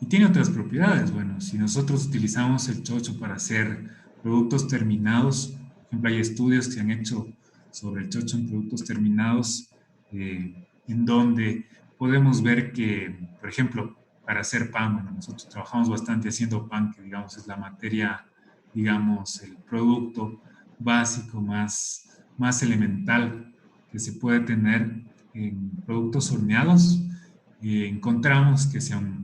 y tiene otras propiedades. Bueno, si nosotros utilizamos el chocho para hacer productos terminados, por ejemplo, hay estudios que se han hecho sobre el chocho en productos terminados, en donde podemos ver que, por ejemplo, para hacer pan, bueno, nosotros trabajamos bastante haciendo pan, que digamos es la materia, digamos, el producto básico más elemental que se puede tener en productos horneados. Encontramos que se han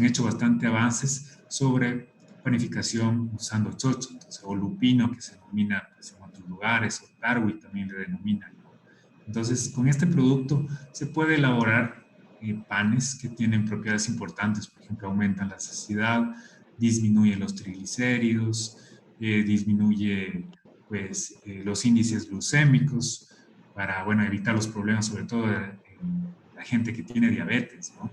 hecho bastante avances sobre panificación usando chocho, entonces, o lupino, que se denomina pues, en otros lugares, o tarwi también le denominan, ¿no? Entonces, con este producto se puede elaborar panes que tienen propiedades importantes, por ejemplo, aumentan la saciedad, disminuyen los triglicéridos, disminuye pues, los índices glucémicos para, bueno, evitar los problemas, sobre todo en la gente que tiene diabetes, ¿no?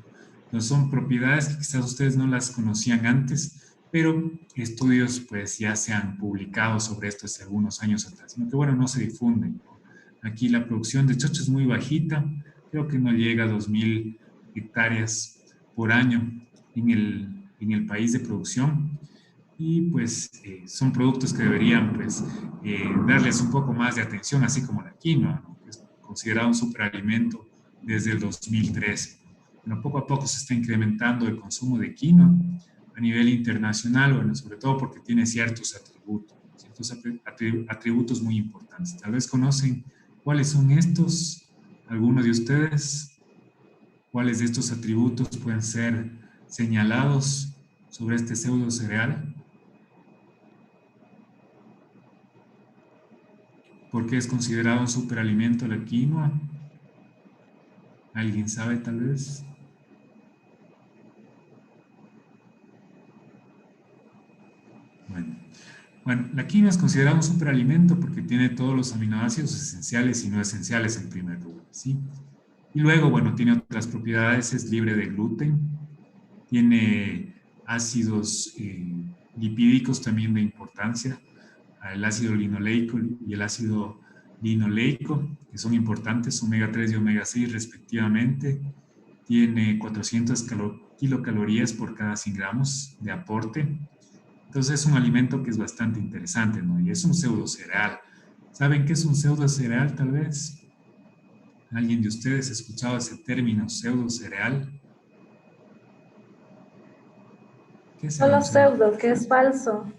Entonces, son propiedades que quizás ustedes no las conocían antes, pero estudios pues ya se han publicado sobre esto hace algunos años atrás, sino que, bueno, no se difunden, ¿no? Aquí la producción de chocho es muy bajita, creo que no llega a 2.000 hectáreas por año en el país de producción. Y pues son productos que deberían pues darles un poco más de atención, así como la quinoa, ¿no? Que es considerado un superalimento desde el 2013. Bueno, poco a poco se está incrementando el consumo de quinoa a nivel internacional, bueno, sobre todo porque tiene ciertos atributos muy importantes. Tal vez conocen cuáles son estos, algunos de ustedes, cuáles de estos atributos pueden ser señalados sobre este pseudo cereal. ¿Por qué es considerado un superalimento la quinoa? ¿Alguien sabe tal vez? Bueno, la quinoa es considerada un superalimento porque tiene todos los aminoácidos esenciales y no esenciales en primer lugar, ¿sí? Y luego, bueno, tiene otras propiedades, es libre de gluten, tiene ácidos lipídicos también de importancia, el ácido linoleico y el ácido linoleico, que son importantes, omega 3 y omega 6 respectivamente. Tiene 400 kilocalorías por cada 100 gramos de aporte. Entonces es un alimento que es bastante interesante, ¿no? Y es un pseudo cereal. ¿Saben qué es un pseudo cereal, tal vez? ¿Alguien de ustedes ha escuchado ese término, pseudo cereal? ¿Qué será Solo un pseudo? pseudo, que es falso.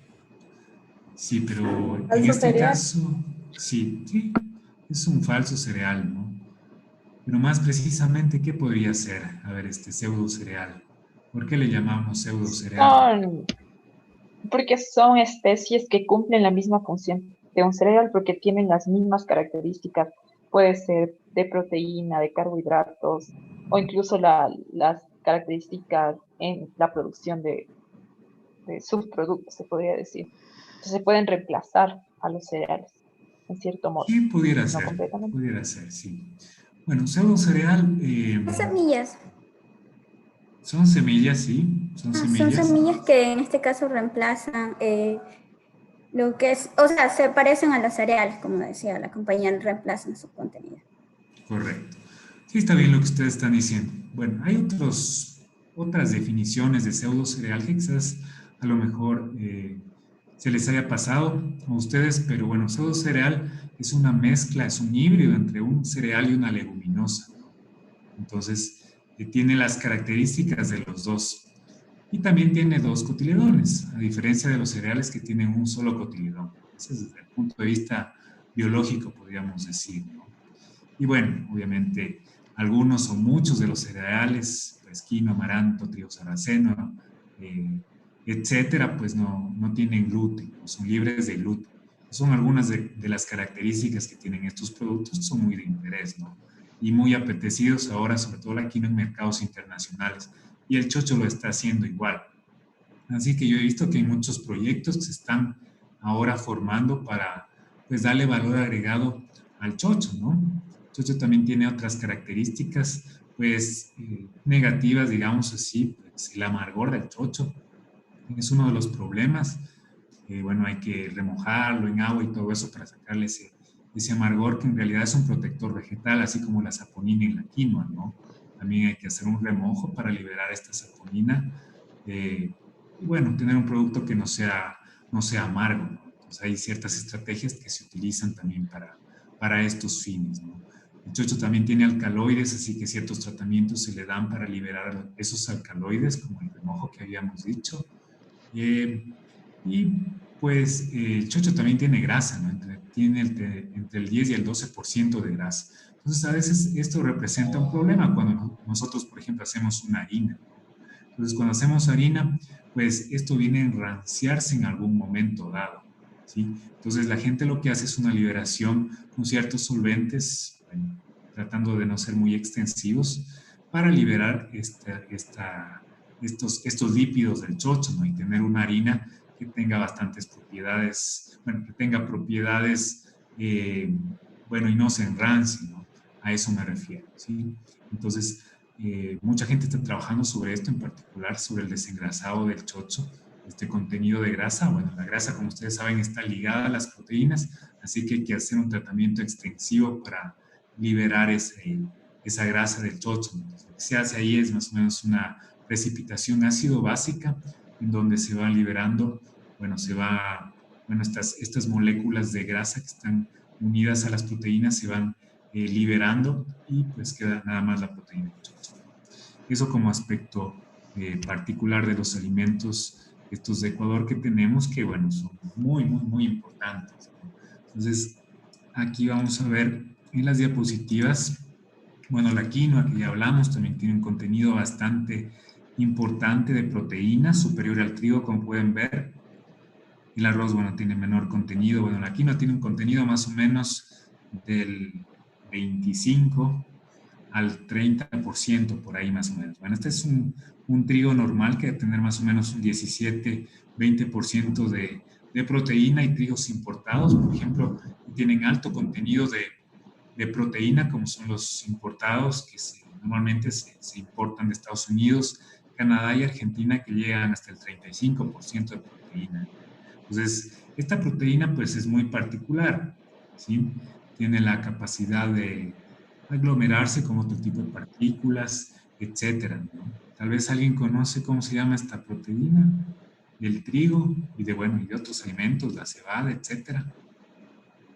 Sí, pero en Falso este cereal. caso, sí, es un falso cereal, ¿no? Pero más precisamente, ¿qué podría ser? A ver, este pseudo cereal. ¿Por qué le llamamos pseudo cereal? Son, porque son especies que cumplen la misma función de un cereal porque tienen las mismas características. Puede ser de proteína, de carbohidratos o incluso las características en la producción de subproductos, se podría decir. Entonces se pueden reemplazar a los cereales, en cierto modo, Sí, no completamente. pudiera ser, sí. Bueno, pseudo cereal Semillas. son semillas, sí, son Son semillas. semillas que en este caso reemplazan lo que es, o sea, se parecen a los cereales, como decía la compañía, reemplazan su contenido. Correcto. Sí, está bien lo que ustedes están diciendo. Bueno, hay otras definiciones de pseudo cereal que quizás a lo mejor se les haya pasado a ustedes, pero bueno, pseudo cereal es una mezcla, es un híbrido entre un cereal y una leguminosa. Entonces, tiene las características de los dos. Y también tiene dos cotiledones, a diferencia de los cereales que tienen un solo cotiledón. Ese es desde el punto de vista biológico, podríamos decir, ¿no? Y bueno, obviamente, algunos o muchos de los cereales, pues quinoa, amaranto, trigo sarraceno, etcétera, pues no tienen gluten, no son libres de gluten. Son algunas de las características que tienen estos productos, son muy de interés, ¿no? Y muy apetecidos ahora, sobre todo la quinoa en mercados internacionales. Y el chocho lo está haciendo igual. Así que yo he visto que hay muchos proyectos que se están ahora formando para, pues, darle valor agregado al chocho, ¿no? El chocho también tiene otras características, pues, negativas, digamos así, pues, el amargor del chocho es uno de los problemas. Bueno, hay que remojarlo en agua y todo eso para sacarle ese amargor que en realidad es un protector vegetal, así como la saponina en la quinoa, ¿no? También hay que hacer un remojo para liberar esta saponina. Y bueno, tener un producto que no sea amargo, ¿no? Entonces hay ciertas estrategias que se utilizan también para estos fines, ¿no? El chocho también tiene alcaloides, así que ciertos tratamientos se le dan para liberar esos alcaloides, como el remojo que habíamos dicho. Y pues el chocho también tiene grasa, ¿no? Tiene entre el 10 y el 12% de grasa. Entonces a veces esto representa un problema cuando nosotros, por ejemplo, hacemos una harina, ¿no? Entonces cuando hacemos harina, pues esto viene a enranciarse en algún momento dado, ¿sí? Entonces la gente lo que hace es una liberación con ciertos solventes, bueno, tratando de no ser muy extensivos, para liberar estos lípidos del chocho, ¿no? Y tener una harina que tenga bastantes propiedades, bueno, que tenga propiedades, bueno, y no se enrancie, ¿no? A eso me refiero, ¿sí? Entonces, mucha gente está trabajando sobre esto, en particular sobre el desengrasado del chocho, este contenido de grasa. Bueno, la grasa, como ustedes saben, está ligada a las proteínas, así que hay que hacer un tratamiento extensivo para liberar esa grasa del chocho. Entonces, lo que se hace ahí es más o menos una precipitación ácido básica en donde se va liberando, bueno, estas moléculas de grasa que están unidas a las proteínas se van liberando y pues queda nada más la proteína del chocho. Eso como aspecto particular de los alimentos estos de Ecuador que tenemos, que bueno, son muy importantes, ¿no? Entonces, aquí vamos a ver en las diapositivas, bueno, la quinoa que ya hablamos también tiene un contenido bastante importante de proteínas, superior al trigo, como pueden ver. El arroz, bueno, tiene menor contenido. Bueno, la quinoa tiene un contenido más o menos del 25 al 30%, por ahí más o menos. Bueno, este es un trigo normal que debe tener más o menos un 17-20% de proteína, y trigos importados, por ejemplo, que tienen alto contenido de proteína, como son los importados, que normalmente se importan de Estados Unidos, Canadá y Argentina, que llegan hasta el 35% de proteína. Entonces, esta proteína pues es muy particular, ¿sí? Tiene la capacidad de aglomerarse con otro tipo de partículas, etcétera, ¿no? Tal vez alguien conoce cómo se llama esta proteína del trigo y de, bueno, y de otros alimentos, la cebada, etcétera,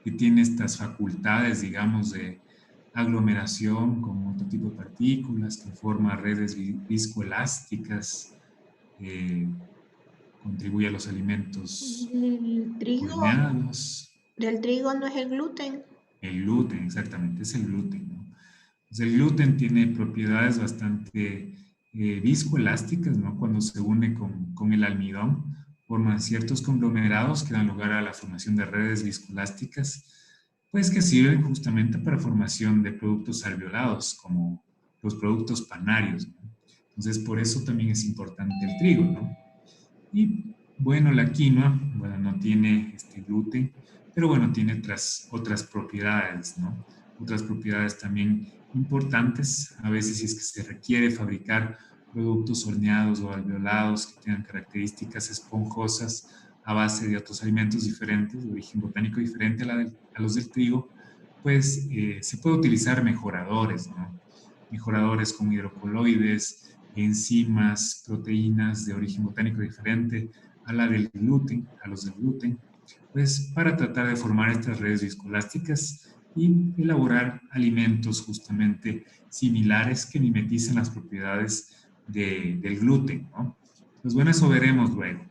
que tiene estas facultades, digamos, de aglomeración con otro tipo de partículas, que forma redes viscoelásticas, contribuye a los alimentos El trigo, horneados. del trigo no es el gluten. El gluten, exactamente, es el gluten, ¿no? Pues el gluten tiene propiedades bastante viscoelásticas, ¿no? Cuando se une con el almidón, forman ciertos conglomerados que dan lugar a la formación de redes viscoelásticas, pues que sirven justamente para formación de productos alveolados, como los productos panarios, ¿no? Entonces, por eso también es importante el trigo, ¿no? Y bueno, la quinoa, bueno, no tiene este gluten, pero bueno, tiene otras propiedades, ¿no? Otras propiedades también importantes. A veces si es que se requiere fabricar productos horneados o alveolados que tengan características esponjosas a base de otros alimentos diferentes, de origen botánico diferente a los del trigo, pues se puede utilizar mejoradores, ¿no? Mejoradores como hidrocoloides, enzimas, proteínas de origen botánico diferente a la del gluten, a los del gluten, pues para tratar de formar estas redes viscoelásticas y elaborar alimentos justamente similares que mimeticen las propiedades del gluten, ¿no? Pues bueno, eso veremos luego.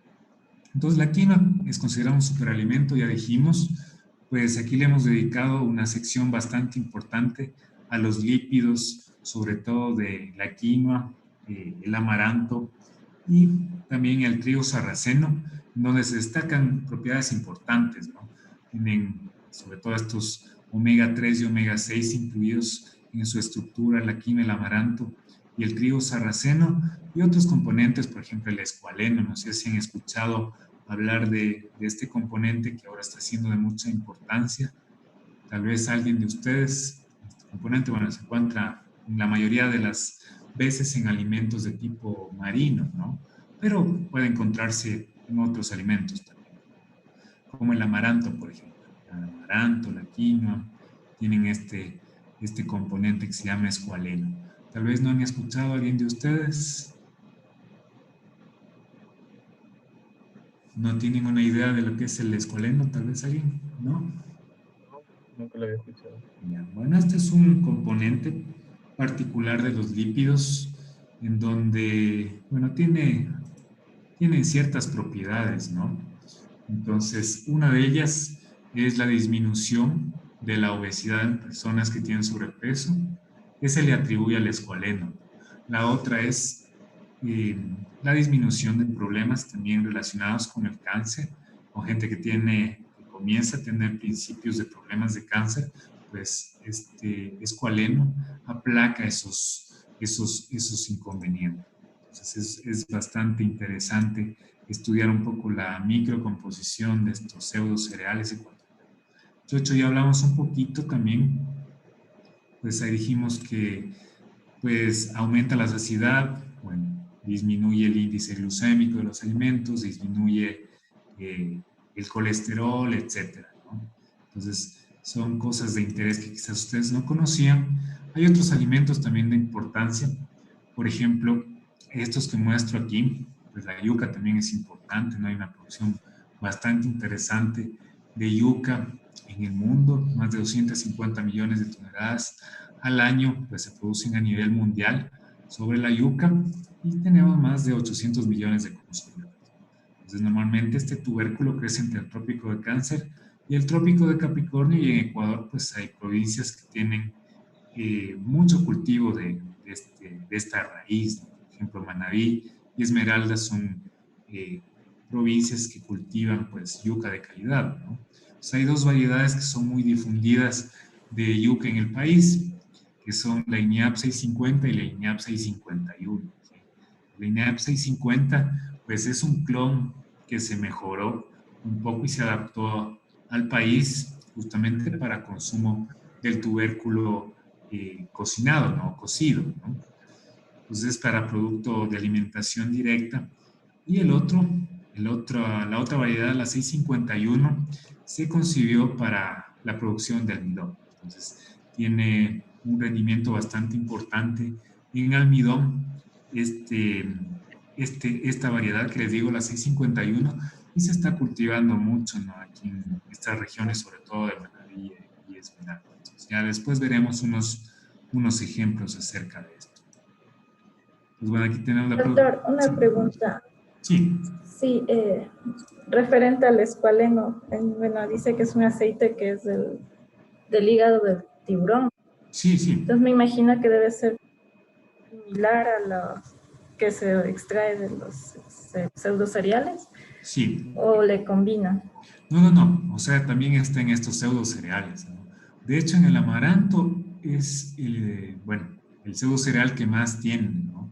Entonces la quinoa es considerada un superalimento, ya dijimos, pues aquí le hemos dedicado una sección bastante importante a los lípidos, sobre todo de la quinoa, el amaranto y también el trigo sarraceno, donde se destacan propiedades importantes, ¿no? Tienen sobre todo estos omega 3 y omega 6 incluidos en su estructura, la quinoa, el amaranto y el trigo sarraceno y otros componentes, por ejemplo el escualeno. No sé si han escuchado hablar de este componente que ahora está siendo de mucha importancia. Tal vez alguien de ustedes, este componente, bueno, se encuentra en la mayoría de las veces en alimentos de tipo marino, ¿no? Pero puede encontrarse en otros alimentos también, como el amaranto, por ejemplo. El amaranto, la quinoa, tienen este componente que se llama escualeno. Tal vez no han escuchado a alguien de ustedes. ¿No tienen una idea de lo que es el escualeno? Tal vez alguien, ¿no? No, nunca lo había escuchado. Ya, bueno, este es un componente particular de los lípidos en donde, bueno, tiene ciertas propiedades, ¿no? Entonces, una de ellas es la disminución de la obesidad en personas que tienen sobrepeso, que se le atribuye al escualeno. La otra es la disminución de problemas también relacionados con el cáncer, con gente que comienza a tener principios de problemas de cáncer, pues este escualeno aplaca esos inconvenientes. Entonces es bastante interesante estudiar un poco la microcomposición de estos pseudocereales ecuatorianos. De hecho, ya hablamos un poquito también, pues ahí dijimos que pues aumenta la saciedad, bueno, disminuye el índice glucémico de los alimentos, disminuye el colesterol, etcétera, ¿no? Entonces, son cosas de interés que quizás ustedes no conocían. Hay otros alimentos también de importancia, por ejemplo, estos que muestro aquí, pues la yuca también es importante, ¿no? Hay una producción bastante interesante de yuca en el mundo, más de 250 millones de toneladas al año, pues se producen a nivel mundial sobre la yuca y tenemos más de 800 millones de consumidores. Entonces, normalmente este tubérculo crece entre el trópico de Cáncer y el trópico de Capricornio, y en Ecuador pues hay provincias que tienen mucho cultivo de esta raíz, ¿no? Por ejemplo, Manabí y Esmeralda son provincias que cultivan pues yuca de calidad, ¿no? Pues hay dos variedades que son muy difundidas de yuca en el país, que son la INEAP 650 y la INEAP 651. ¿Sí? La INEAP 650 pues es un clon que se mejoró un poco y se adaptó al país justamente para consumo del tubérculo cocinado, ¿no? Cocido, ¿no? Entonces, para producto de alimentación directa. Y la otra variedad, la 651, se concibió para la producción de almidón. Entonces, tiene un rendimiento bastante importante En almidón, esta variedad que les digo, la 651, y se está cultivando mucho, ¿no? Aquí en estas regiones, sobre todo de Manabí y Esmeralda. Entonces, ya después veremos unos ejemplos acerca de esto. Pues bueno, aquí tenemos la Doctor, una pregunta. Sí. Sí, referente al escualeno, bueno, dice que es un aceite que es del hígado del tiburón. Sí, sí. Entonces me imagino que debe ser similar a lo que se extrae de los pseudocereales. Sí. ¿O le combina? No. O sea, también está en estos pseudocereales, ¿no? De hecho, en el amaranto es el pseudocereal que más tiene, ¿no?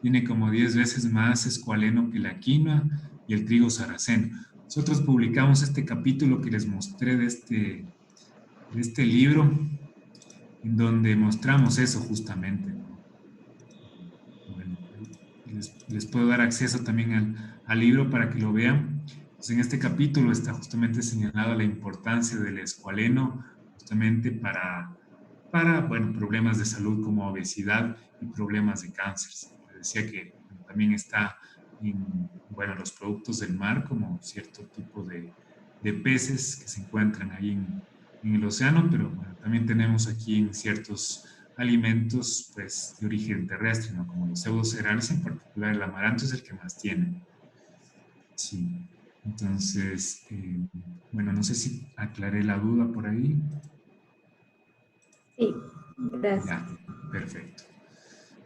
Tiene como 10 veces más escualeno que la quinoa y el trigo sarraceno. Nosotros publicamos este capítulo que les mostré de este libro, en donde mostramos eso justamente, ¿no? Bueno, les puedo dar acceso también al libro para que lo vean. Pues en este capítulo está justamente señalada la importancia del escualeno justamente para problemas de salud como obesidad y problemas de cáncer. Les decía que también está en los productos del mar, como cierto tipo de peces que se encuentran ahí en el océano, pero bueno, también tenemos aquí en ciertos alimentos pues, de origen terrestre, ¿no? Como los pseudocereales, en particular el amaranto es el que más tiene. Sí, entonces, no sé si aclaré la duda por ahí. Sí, gracias. Ya, perfecto.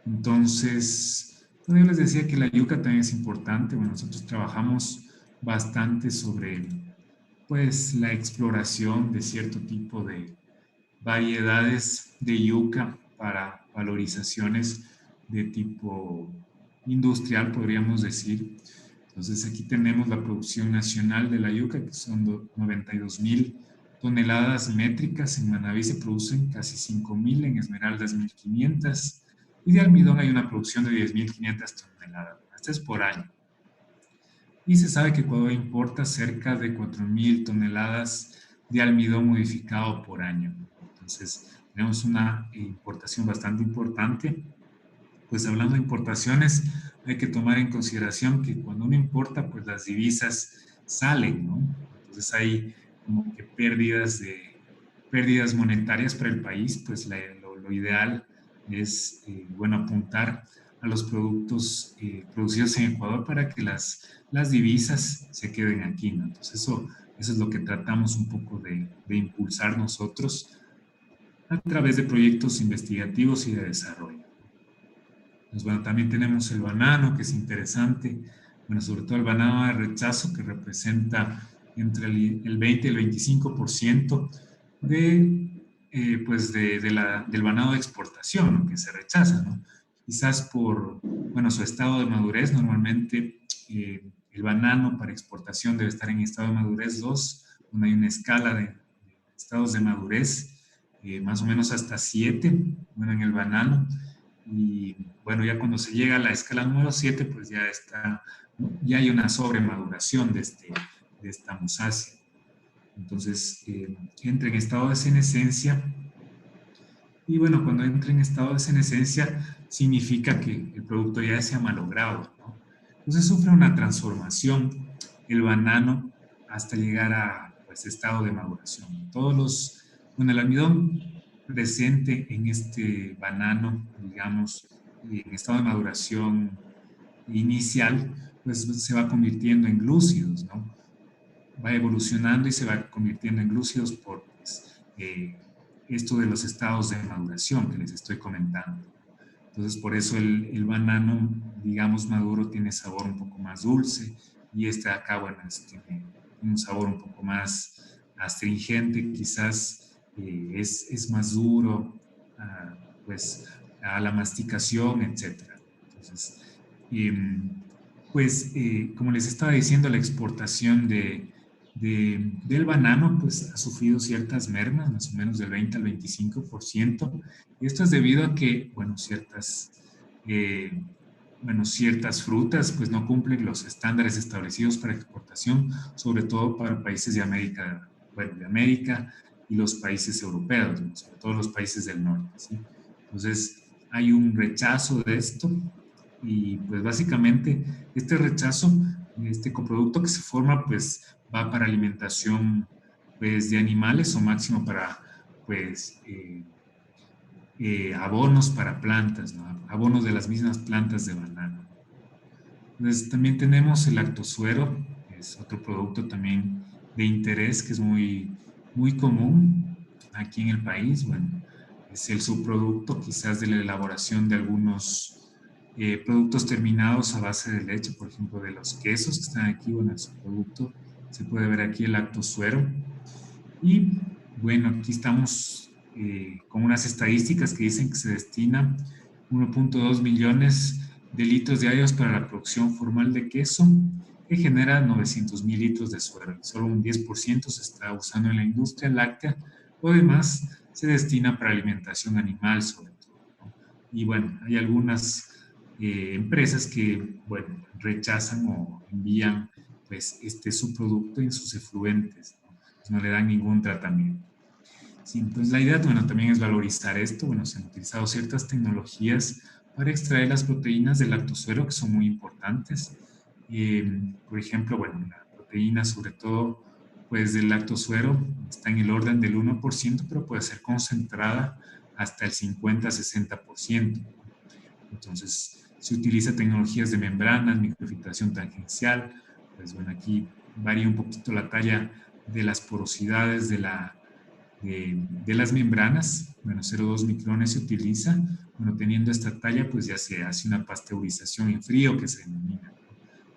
Entonces, yo les decía que la yuca también es importante. Bueno, nosotros trabajamos bastante sobre, pues, la exploración de cierto tipo de variedades de yuca para valorizaciones de tipo industrial, podríamos decir. Entonces, aquí tenemos la producción nacional de la yuca, que son 92,000 toneladas métricas. En Manabí se producen casi 5,000, en Esmeraldas 1,500. Y de almidón hay una producción de 10,500 toneladas. Este es por año. Y se sabe que Ecuador importa cerca de 4,000 toneladas de almidón modificado por año. Entonces, tenemos una importación bastante importante. Pues hablando de importaciones, hay que tomar en consideración que cuando uno importa, pues las divisas salen, ¿no? Entonces hay como que pérdidas monetarias para el país, pues lo ideal es, apuntar a los productos producidos en Ecuador para que las divisas se queden aquí, ¿no? Entonces eso es lo que tratamos un poco de impulsar nosotros a través de proyectos investigativos y de desarrollo. Pues bueno, también tenemos el banano, que es interesante, sobre todo el banano de rechazo, que representa entre el 20 y el 25% del banano de exportación, ¿no? Que se rechaza, ¿no? Quizás por, su estado de madurez. Normalmente el banano para exportación debe estar en estado de madurez 2, donde hay una escala de estados de madurez, más o menos hasta 7, en el banano. Y ya cuando se llega a la escala número 7, pues ya hay una sobremaduración de esta musácea. Entonces, entra en estado de senescencia. Y cuando entra en estado de senescencia, significa que el producto ya se ha malogrado, ¿no? Entonces sufre una transformación el banano hasta llegar a estado de maduración. El almidón presente en este banano, digamos, en estado de maduración inicial, pues se va convirtiendo en glúcidos, ¿no? Va evolucionando y se va convirtiendo en glúcidos por esto de los estados de maduración que les estoy comentando. Entonces, por eso el banano, digamos, maduro tiene sabor un poco más dulce, y este de acá, tiene un sabor un poco más astringente, quizás es más duro, a la masticación, etc. Entonces, como les estaba diciendo, la exportación del banano pues ha sufrido ciertas mermas, más o menos del 20 al 25%, y esto es debido a que, ciertas frutas pues no cumplen los estándares establecidos para exportación, sobre todo para países de América y los países europeos, sobre todo los países del norte, ¿sí? Entonces, hay un rechazo de esto y pues básicamente este rechazo, este coproducto que se forma, pues va para alimentación pues de animales o máximo para pues abonos para plantas, ¿no? Abonos de las mismas plantas de banano. Entonces también tenemos el lactosuero, que es otro producto también de interés que es muy común aquí en el país. Bueno, es el subproducto quizás de la elaboración de algunos productos terminados a base de leche, por ejemplo, de los quesos que están aquí. Bueno, el subproducto, se puede ver aquí el lactosuero. Y bueno, aquí estamos con unas estadísticas que dicen que se destina 1.2 millones de litros diarios para la producción formal de queso, que genera 900.000 litros de suero. Solo un 10% se está usando en la industria láctea, lo demás se destina para alimentación animal sobre todo, ¿no? Y bueno, hay algunas empresas que, bueno, rechazan o envían pues este subproducto en sus efluentes, ¿no? Pues no le dan ningún tratamiento. Sí, entonces la idea, bueno, también es valorizar esto. Bueno, se han utilizado ciertas tecnologías para extraer las proteínas del lactosuero que son muy importantes. Por ejemplo, bueno, la proteína sobre todo pues del lactosuero está en el orden del 1%, pero puede ser concentrada hasta el 50-60%. Entonces, se utiliza tecnologías de membranas, microfiltración tangencial. Pues bueno, aquí varía un poquito la talla de las porosidades de las membranas. Bueno, 0,2 micrones se utiliza. Bueno, teniendo esta talla, pues ya se hace una pasteurización en frío que se denomina.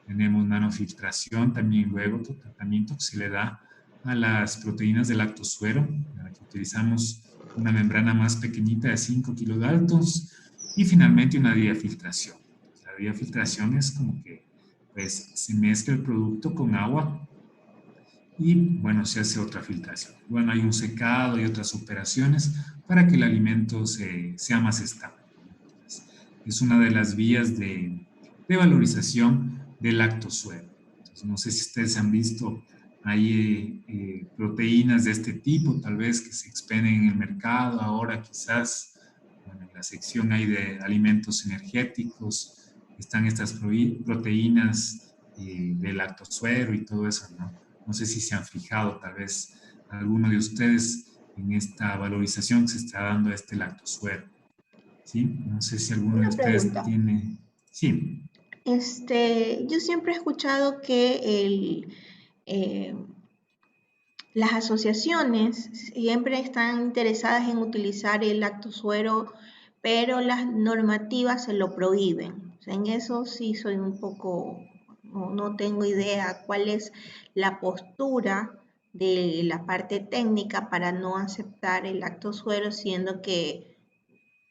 Tenemos nanofiltración también, luego otro tratamiento que se le da a las proteínas del lactosuero. Aquí utilizamos una membrana más pequeñita de 5 kilodaltons y finalmente una diafiltración. La diafiltración es como que pues, se mezcla el producto con agua y bueno, se hace otra filtración. Bueno, hay un secado y otras operaciones para que el alimento sea más estable. Entonces, es una de las vías de valorización del lactosuero. Entonces, no sé si ustedes han visto, hay proteínas de este tipo, tal vez que se expenden en el mercado ahora quizás. Bueno, en la sección hay de alimentos energéticos, están estas proteínas de lactosuero y todo eso, ¿no? No sé si se han fijado, tal vez, alguno de ustedes en esta valorización que se está dando a este lactosuero. ¿Sí? No sé si alguno de ustedes pregunta. tiene... Sí. Yo siempre he escuchado que las asociaciones siempre están interesadas en utilizar el lactosuero, pero las normativas se lo prohíben. O sea, en eso sí soy un poco, no tengo idea cuál es la postura de la parte técnica para no aceptar el lactosuero, siendo que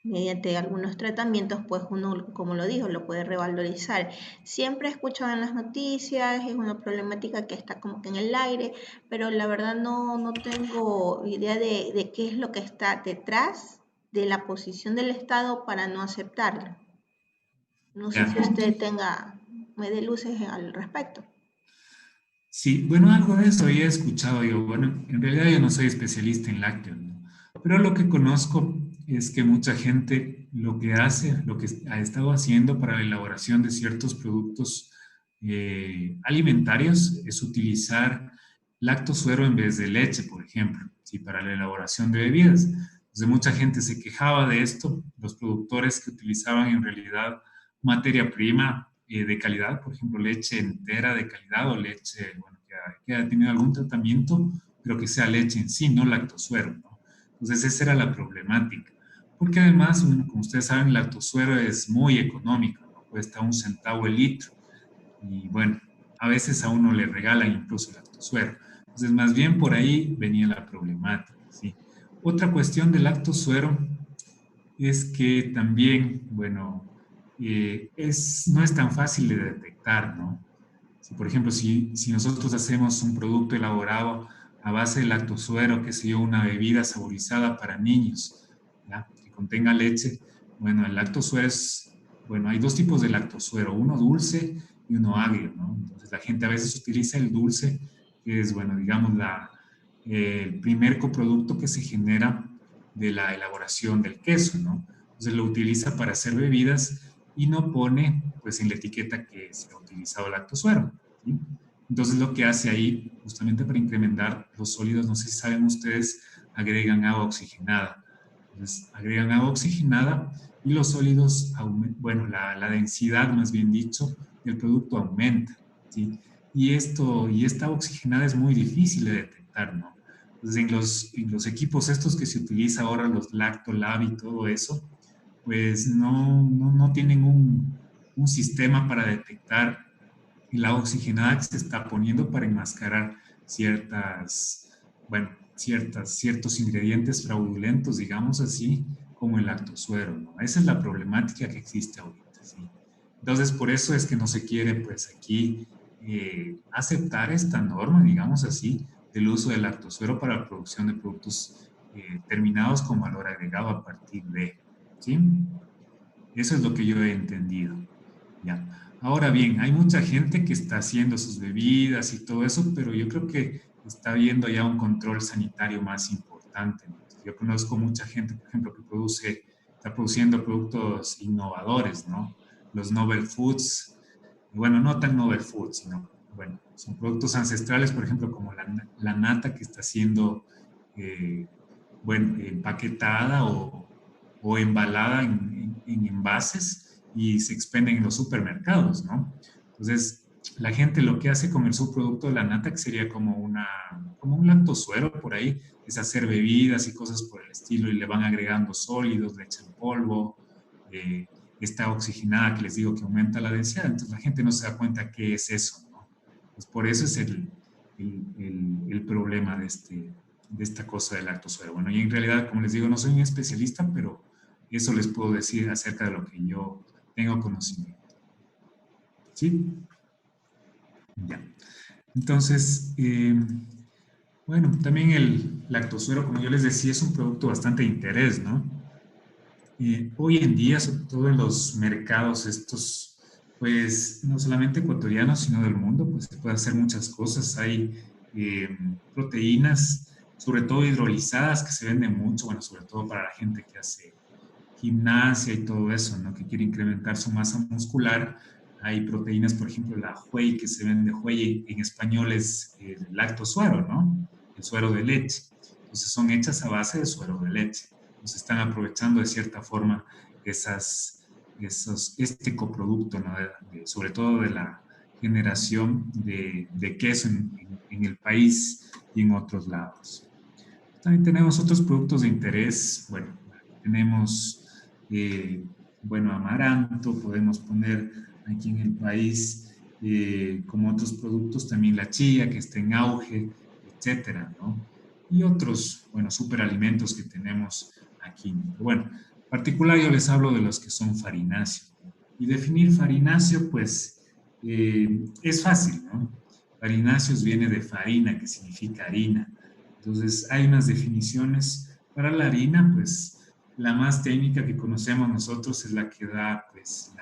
mediante algunos tratamientos, pues uno, como lo dijo, lo puede revalorizar. Siempre he escuchado en las noticias, es una problemática que está como que en el aire, pero la verdad no tengo idea de qué es lo que está detrás de la posición del Estado para no aceptarlo. No sé Ya. si usted me dé luces al respecto. Sí, bueno, algo de eso había escuchado yo. Bueno, en realidad yo no soy especialista en lácteos, ¿no? Pero lo que conozco es que mucha gente lo que hace, lo que ha estado haciendo para la elaboración de ciertos productos alimentarios es utilizar lactosuero en vez de leche, por ejemplo, ¿sí? Para la elaboración de bebidas. Entonces mucha gente se quejaba de esto, los productores que utilizaban en realidad materia prima de calidad, por ejemplo, leche entera de calidad o leche, bueno, que haya tenido algún tratamiento, pero que sea leche en sí, no lactosuero, ¿no? Entonces esa era la problemática. Porque además, bueno, como ustedes saben, el lactosuero es muy económico, ¿no? Cuesta 1 centavo el litro. Y bueno, a veces a uno le regalan incluso el lactosuero. Entonces, más bien por ahí venía la problemática, ¿sí? Otra cuestión del lactosuero es que también, bueno, no es tan fácil de detectar, ¿no? Si, por ejemplo, si nosotros hacemos un producto elaborado a base de lactosuero, que sea una bebida saborizada para niños, ¿ya? Que contenga leche, bueno, el lactosuero bueno, hay dos tipos de lactosuero, uno dulce y uno agrio, ¿no? Entonces la gente a veces utiliza el dulce, que es, bueno, digamos, el primer coproducto que se genera de la elaboración del queso, ¿no? Entonces lo utiliza para hacer bebidas y no pone pues en la etiqueta que se ha utilizado lactosuero, ¿sí? Entonces lo que hace ahí, justamente para incrementar los sólidos, no sé si saben ustedes, agregan agua oxigenada. Entonces agregan agua oxigenada y los sólidos, bueno, la densidad, más bien dicho, del producto aumenta, ¿sí? Y esta oxigenada es muy difícil de detectar, ¿no? Entonces en los equipos estos que se utiliza ahora, los Lactolab y todo eso, pues no tienen un sistema para detectar la oxigenada que se está poniendo para enmascarar ciertos ingredientes fraudulentos, digamos así, como el lactosuero, ¿no? Esa es la problemática que existe ahorita, ¿sí? Entonces, por eso es que no se quiere, pues, aquí aceptar esta norma, digamos así, del uso del lactosuero para la producción de productos terminados con valor agregado a partir de, ¿sí? Eso es lo que yo he entendido. Ya. Ahora bien, hay mucha gente que está haciendo sus bebidas y todo eso, pero yo creo que está habiendo ya un control sanitario más importante, ¿no? Yo conozco mucha gente, por ejemplo, que está produciendo productos innovadores, ¿no? Los Novel Foods, bueno, no tan Novel Foods, sino, bueno, son productos ancestrales, por ejemplo, como la nata que está siendo, eh, bueno, empaquetada o embalada en envases y se expenden en los supermercados, ¿no? Entonces, la gente lo que hace con el subproducto de la nata, que sería como un lactosuero por ahí, es hacer bebidas y cosas por el estilo y le van agregando sólidos, leche en polvo, esta oxigenada que les digo que aumenta la densidad. Entonces, la gente no se da cuenta qué es eso, ¿no? Pues por eso es el problema de esta cosa del lactosuero. Bueno, y en realidad, como les digo, no soy un especialista, pero eso les puedo decir acerca de lo que yo tengo conocimiento. ¿Sí? Ya. Entonces, bueno, también el lactosuero, como yo les decía, es un producto bastante de interés, ¿no? Hoy en día, sobre todo en los mercados estos, pues no solamente ecuatorianos, sino del mundo, pues se puede hacer muchas cosas. Hay proteínas, sobre todo hidrolizadas, que se venden mucho, bueno, sobre todo para la gente que hace gimnasia y todo eso, ¿no? Que quiere incrementar su masa muscular. Hay proteínas, por ejemplo, la whey, que se vende whey, en español es el lactosuero, ¿no? El suero de leche. Entonces son hechas a base de suero de leche. Entonces están aprovechando de cierta forma este coproducto, ¿no? Sobre todo de la generación de queso en el país y en otros lados. También tenemos otros productos de interés. Bueno, tenemos, bueno, amaranto, podemos poner aquí en el país como otros productos también la chía, que está en auge, etcétera, ¿no? Y otros, bueno, superalimentos que tenemos aquí. Pero bueno, en particular yo les hablo de los que son farináceos. Y definir farináceo, pues, es fácil, ¿no? Farináceos viene de farina, que significa harina. Entonces, hay unas definiciones para la harina, pues la más técnica que conocemos nosotros es la que da pues,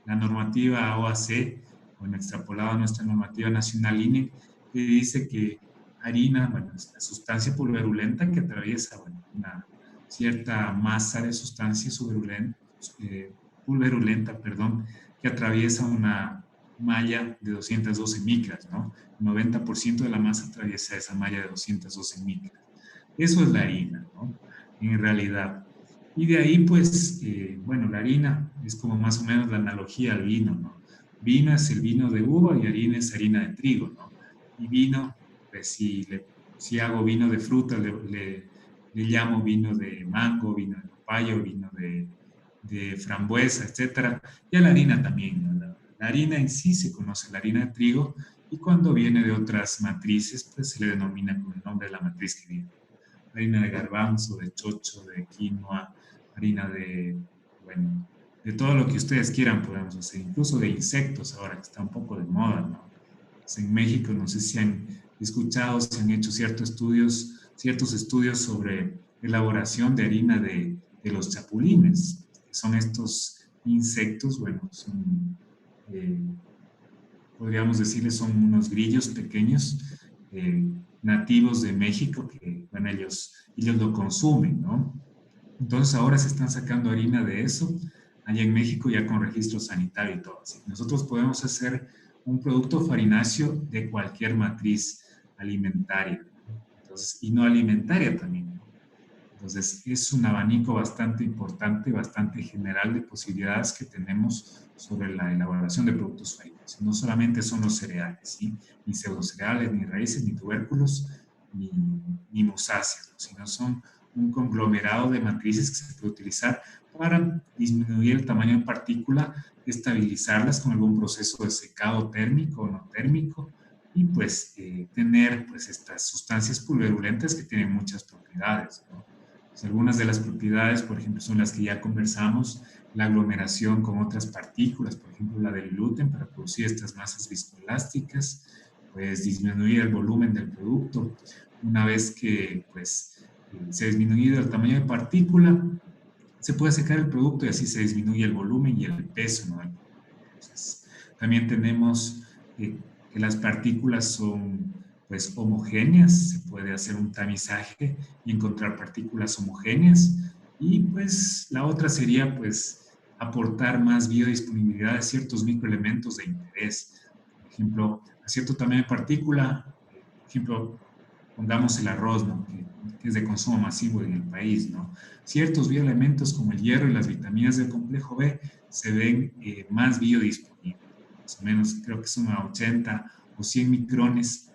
la normativa OAC, bueno, extrapolado a nuestra normativa nacional INE, que dice que harina, bueno, es la sustancia pulverulenta que atraviesa, bueno, una cierta masa de sustancia pulverulenta, perdón, que atraviesa una malla de 212 micras, ¿no? 90% de la masa atraviesa esa malla de 212 micras. Eso es la harina, ¿no? En realidad. Y de ahí, pues, bueno, la harina es como más o menos la analogía al vino, ¿no? Vino es el vino de uva y harina es harina de trigo, ¿no? Y vino, pues, si hago vino de fruta, le llamo vino de mango, vino de papayo, vino de frambuesa, etcétera. Y a la harina también, ¿no? La harina en sí se conoce, la harina de trigo, y cuando viene de otras matrices, pues se le denomina con el nombre de la matriz que viene. Harina de garbanzo, de chocho, de quinoa, harina bueno, de todo lo que ustedes quieran podemos hacer, incluso de insectos ahora que está un poco de moda, ¿no? Pues en México, no sé si han escuchado, se han hecho ciertos estudios sobre elaboración de harina de los chapulines, que son estos insectos, bueno, son podríamos decirles, son unos grillos pequeños nativos de México que, bueno, ellos lo consumen, ¿no? Entonces ahora se están sacando harina de eso, allá en México ya con registro sanitario y todo. Así que nosotros podemos hacer un producto farináceo de cualquier matriz alimentaria, entonces, y no alimentaria también, ¿no? Entonces, es un abanico bastante importante, bastante general de posibilidades que tenemos sobre la elaboración de productos farináceos. No solamente son los cereales, ¿sí? Ni pseudocereales, ni raíces, ni tubérculos, ni musáceas, ¿no? Sino son un conglomerado de matrices que se puede utilizar para disminuir el tamaño de partícula, estabilizarlas con algún proceso de secado térmico o no térmico, y pues tener pues estas sustancias pulverulentas que tienen muchas propiedades, ¿no? Pues algunas de las propiedades, por ejemplo, son las que ya conversamos, la aglomeración con otras partículas, por ejemplo, la del gluten para producir estas masas viscoelásticas, pues disminuir el volumen del producto. Una vez que pues se ha disminuido el tamaño de partícula, se puede secar el producto y así se disminuye el volumen y el peso, ¿no? Entonces, también tenemos que las partículas son pues homogéneas, se puede hacer un tamizaje y encontrar partículas homogéneas, y pues la otra sería pues aportar más biodisponibilidad de ciertos microelementos de interés. Por ejemplo, a cierto tamaño de partícula, por ejemplo, pongamos el arroz, ¿no? que es de consumo masivo en el país, ¿no? Ciertos bioelementos como el hierro y las vitaminas del complejo B se ven más biodisponibles, más o menos creo que son a 80 o 100 micrones.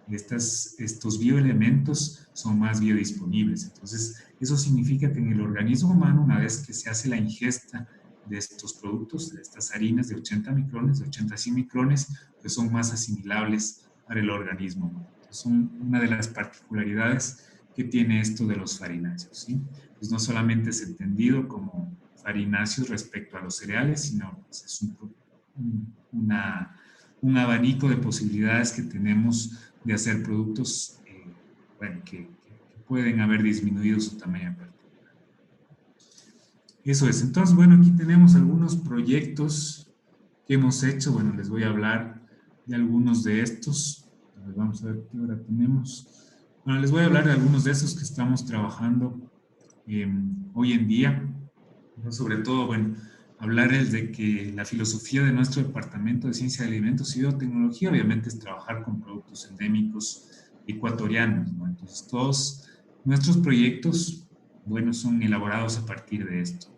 Estos bioelementos son más biodisponibles. Entonces, eso significa que en el organismo humano, una vez que se hace la ingesta de estos productos, de estas harinas de 80 micrones, de 80 a 100 micrones, pues son más asimilables para el organismo humano. Son una de las particularidades que tiene esto de los farináceos, ¿sí? Pues no solamente es entendido como farináceos respecto a los cereales, sino pues es un abanico de posibilidades que tenemos de hacer productos bueno, que pueden haber disminuido su tamaño de partícula. Eso es. Entonces, bueno, aquí tenemos algunos proyectos que hemos hecho. Bueno, les voy a hablar de algunos de estos. Vamos a ver qué hora tenemos. Bueno, les voy a hablar de algunos de esos que estamos trabajando hoy en día. ¿No? Sobre todo, bueno, hablarles de que la filosofía de nuestro Departamento de Ciencia de Alimentos y Biotecnología obviamente es trabajar con productos endémicos ecuatorianos, ¿no? Entonces, todos nuestros proyectos, bueno, son elaborados a partir de esto.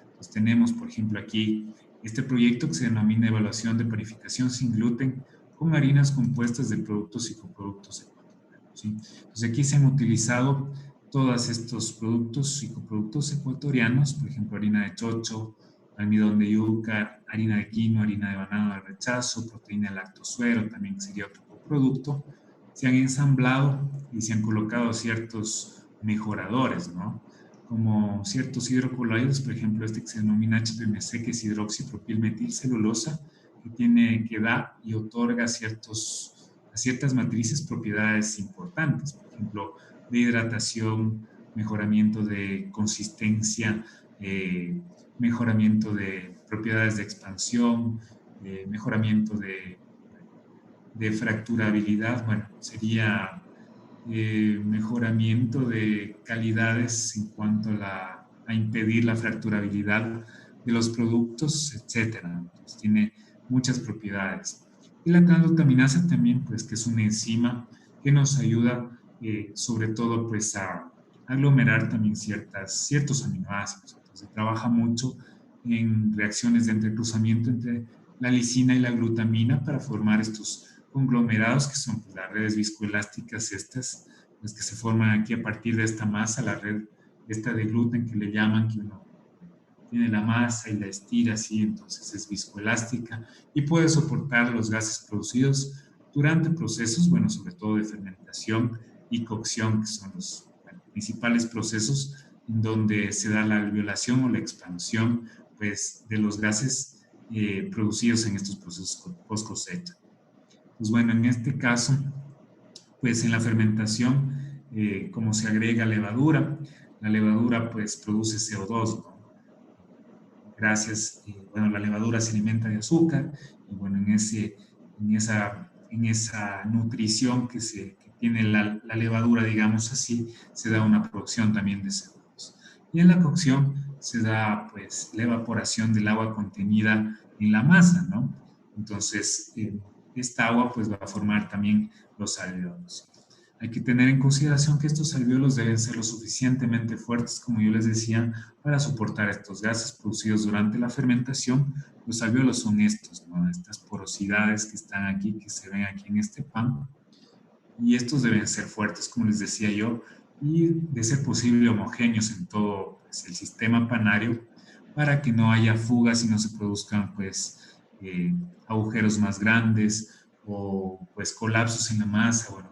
Entonces, tenemos, por ejemplo, aquí este proyecto que se denomina Evaluación de Panificación sin gluten con harinas compuestas de productos y coproductos ecuatorianos, ¿sí? Entonces, aquí se han utilizado todos estos productos y coproductos ecuatorianos, por ejemplo, harina de chocho, almidón de yuca, harina de quinoa, harina de banano de rechazo, proteína de lactosuero, también sería otro coproducto. Se han ensamblado y se han colocado ciertos mejoradores, ¿no? Como ciertos hidrocoloides, por ejemplo, este que se denomina HPMC, que es hidroxipropilmetilcelulosa, que da y otorga a ciertas matrices propiedades importantes, por ejemplo, de hidratación, mejoramiento de consistencia, mejoramiento de propiedades de expansión, mejoramiento de fracturabilidad, bueno, sería mejoramiento de calidades en cuanto a impedir la fracturabilidad de los productos, etcétera. Entonces, tiene muchas propiedades. Y la tranglutaminasa también, pues, que es una enzima que nos ayuda sobre todo, pues, a aglomerar también ciertos aminoácidos. Entonces, trabaja mucho en reacciones de entrecruzamiento entre la lisina y la glutamina para formar estos conglomerados que son pues, las redes viscoelásticas estas, las que se forman aquí a partir de esta masa, la red esta de gluten que le llaman, que uno tiene la masa y la estira así, entonces es viscoelástica y puede soportar los gases producidos durante procesos, bueno, sobre todo de fermentación y cocción, que son los principales procesos en donde se da la alveolación o la expansión pues, de los gases producidos en estos procesos post cosecha. Pues bueno, en este caso, pues en la fermentación, como se agrega levadura, la levadura pues produce CO2, ¿no? Gracias, bueno, la levadura se alimenta de azúcar y bueno, en esa nutrición que tiene la levadura, digamos así, se da una producción también de CO2. Y en la cocción se da pues la evaporación del agua contenida en la masa, ¿no? Entonces, esta agua pues va a formar también los alvéolos. Hay que tener en consideración que estos alvéolos deben ser lo suficientemente fuertes, como yo les decía, para soportar estos gases producidos durante la fermentación. Los alvéolos son estos, ¿no? Estas porosidades que están aquí, que se ven aquí en este pan. Y estos deben ser fuertes, como les decía yo, y de ser posible homogéneos en todo pues, el sistema panario para que no haya fugas y no se produzcan pues agujeros más grandes o pues colapsos en la masa. Bueno,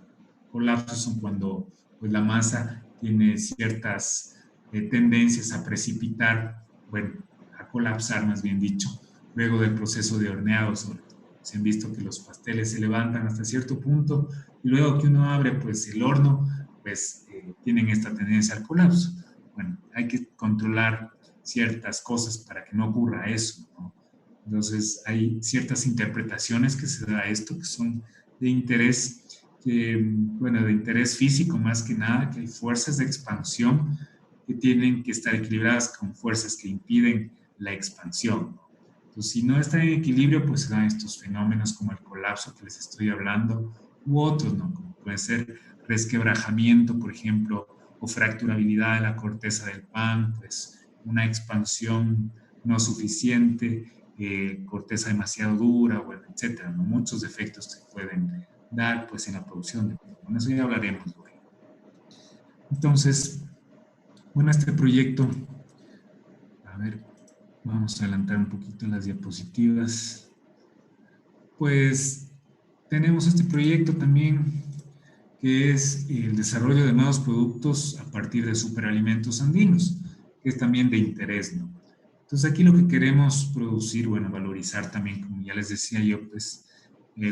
colapsos son cuando pues, la masa tiene ciertas tendencias a precipitar, bueno, a colapsar más bien dicho, luego del proceso de horneado sobre todo. Se han visto que los pasteles se levantan hasta cierto punto y luego que uno abre pues el horno, pues tienen esta tendencia al colapso. Bueno, hay que controlar ciertas cosas para que no ocurra eso, ¿no? Entonces hay ciertas interpretaciones que se da a esto que son de interés, bueno, de interés físico más que nada, que hay fuerzas de expansión que tienen que estar equilibradas con fuerzas que impiden la expansión, ¿no? Entonces, si no está en equilibrio, pues se dan estos fenómenos como el colapso que les estoy hablando, u otros, ¿no? Como puede ser resquebrajamiento, por ejemplo, o fracturabilidad de la corteza del pan, pues una expansión no suficiente, corteza demasiado dura, bueno, etcétera, ¿no? Muchos defectos se pueden dar pues en la producción de pan. Con eso ya hablaremos luego. Entonces, bueno, este proyecto, a ver, vamos a adelantar un poquito las diapositivas. Pues tenemos este proyecto también que es el desarrollo de nuevos productos a partir de superalimentos andinos, que es también de interés, ¿no? Entonces aquí lo que queremos producir, bueno, valorizar también, como ya les decía yo, pues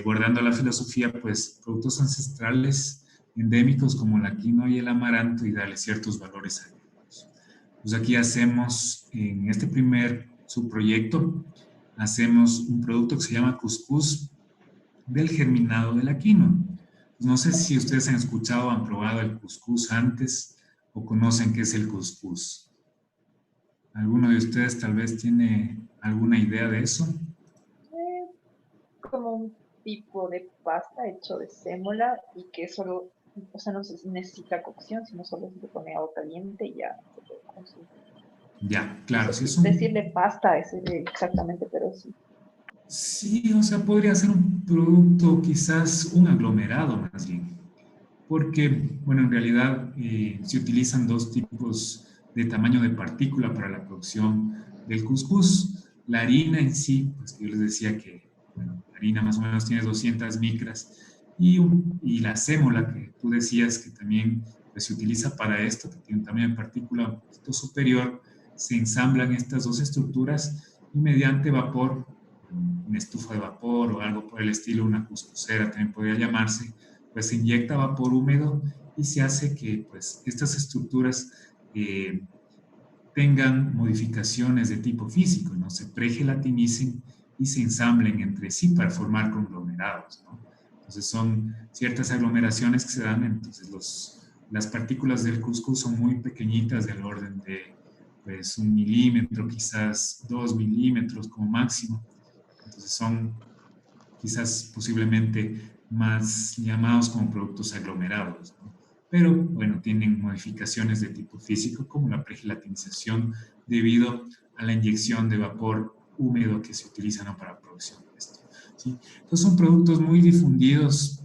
guardando la filosofía, pues productos ancestrales endémicos como la quinoa y el amaranto y darle ciertos valores agrícolas. Pues aquí hacemos, en este primer subproyecto, hacemos un producto que se llama cuscús del germinado de la quinoa. No sé si ustedes han escuchado o han probado el cuscús antes o conocen qué es el cuscús. ¿Alguno de ustedes tal vez tiene alguna idea de eso? Como un tipo de pasta hecho de sémola y que solo, o sea, no se necesita cocción, sino solo se le pone agua caliente y ya se puede consumir. Ya, claro, No sé sí es si un... decirle pasta es exactamente, pero sí. Sí, o sea, podría ser un producto, quizás un aglomerado más bien. Porque, bueno, en realidad se utilizan dos tipos de tamaño de partícula para la producción del cuscús. La harina en sí, pues yo les decía que, bueno, la harina más o menos tiene 200 micras y la sémola que tú decías que también pues, se utiliza para esto, que tiene un tamaño de partícula un poquito superior, se ensamblan estas dos estructuras y mediante vapor, una estufa de vapor o algo por el estilo, una cuscusera también podría llamarse, pues se inyecta vapor húmedo y se hace que pues estas estructuras tengan modificaciones de tipo físico, ¿no? Se pregelatimicen y se ensamblen entre sí para formar conglomerados, ¿no? Entonces son ciertas aglomeraciones que se dan, entonces las partículas del cuscús son muy pequeñitas del orden de pues 1 milímetro, quizás 2 milímetros como máximo. Entonces son quizás posiblemente más llamados como productos aglomerados, ¿no? Pero bueno, tienen modificaciones de tipo físico como la pregelatinización debido a la inyección de vapor húmedo que se utiliza, ¿no?, para la producción de esto, ¿sí? Entonces son productos muy difundidos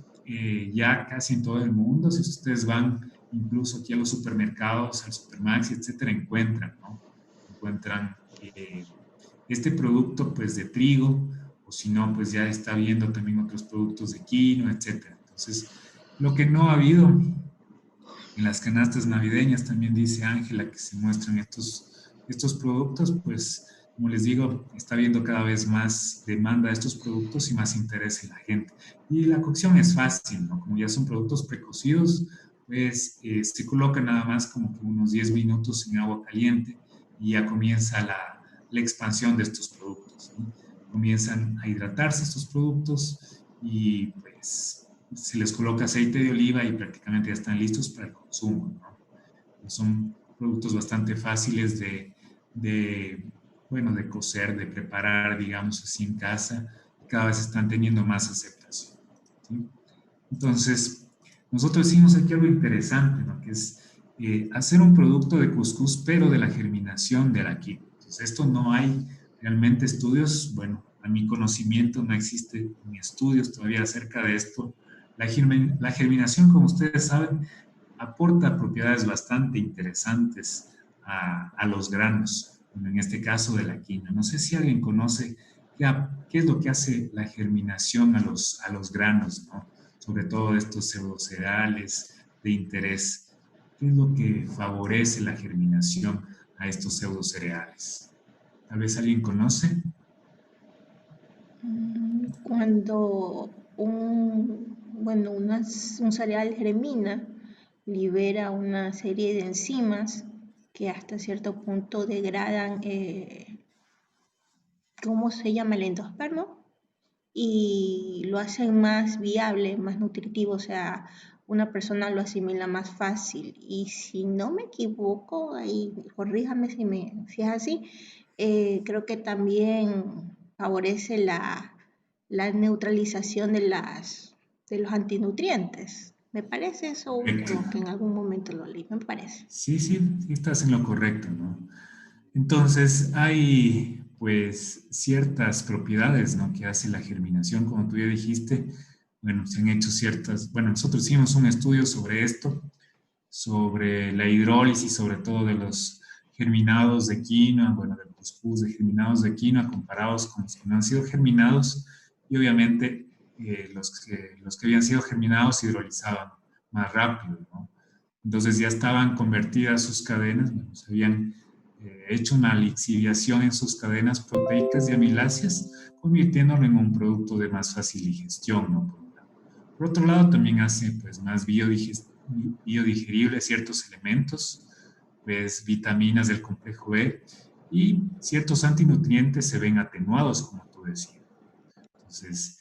ya casi en todo el mundo. Si ustedes van incluso aquí a los supermercados, al Supermaxi, etcétera, encuentran, ¿no? Encuentran este producto pues de trigo, o si no, pues ya está viendo también otros productos de quinoa, etcétera. Entonces, lo que no ha habido en las canastas navideñas, también dice Ángela, que se muestran estos productos, pues, como les digo, está habiendo cada vez más demanda de estos productos y más interés en la gente. Y la cocción es fácil, ¿no? Como ya son productos precocidos, pues se coloca nada más como que unos 10 minutos en agua caliente y ya comienza la expansión de estos productos, ¿sí? Comienzan a hidratarse estos productos y pues se les coloca aceite de oliva y prácticamente ya están listos para el consumo, ¿no? Son productos bastante fáciles bueno, de cocer, de preparar, digamos así, en casa. Cada vez están teniendo más aceptación, ¿sí? Entonces, nosotros hicimos aquí algo interesante, ¿no? Que es hacer un producto de cuscús, pero de la germinación de la quinoa. Entonces, esto no hay realmente estudios, bueno, a mi conocimiento no existe ni estudios todavía acerca de esto. La germinación, como ustedes saben, aporta propiedades bastante interesantes a los granos, en este caso de la quinoa. No sé si alguien conoce qué es lo que hace la germinación a los granos, ¿no? Sobre todo estos pseudocereales de interés. ¿Qué es lo que favorece la germinación a estos pseudocereales? Tal vez alguien conoce. Cuando un cereal germina, libera una serie de enzimas que hasta cierto punto degradan, ¿cómo se llama? El endospermo, y lo hacen más viable, más nutritivo, o sea, una persona lo asimila más fácil. Y si no me equivoco, ahí corríjame si es así, creo que también favorece la neutralización de los antinutrientes. Me parece eso Correcto. último que en algún momento lo leí, me parece. Sí, estás en lo correcto, ¿no? Entonces, hay pues ciertas propiedades, ¿no? Que hace la germinación, como tú ya dijiste. Bueno, se han hecho bueno, nosotros hicimos un estudio sobre esto, sobre la hidrólisis, sobre todo de los germinados de quinoa, bueno, del cuscús de germinados de quinoa comparados con los que no han sido germinados, y obviamente los que habían sido germinados se hidrolizaban más rápido, ¿no? Entonces ya estaban convertidas sus cadenas, bueno, se habían hecho una lixiviación en sus cadenas proteicas y amiláceas, convirtiéndolo en un producto de más fácil digestión, ¿no? Por otro lado, también hace pues, más biodigeribles ciertos elementos, pues vitaminas del complejo B, y ciertos antinutrientes se ven atenuados, como tú decías. Entonces,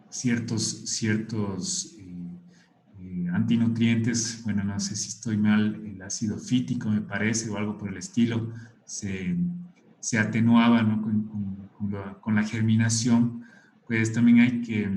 ciertos antinutrientes, bueno, no sé si estoy mal, el ácido fítico me parece, o algo por el estilo, se atenuaba, ¿no? con la germinación. Pues también hay que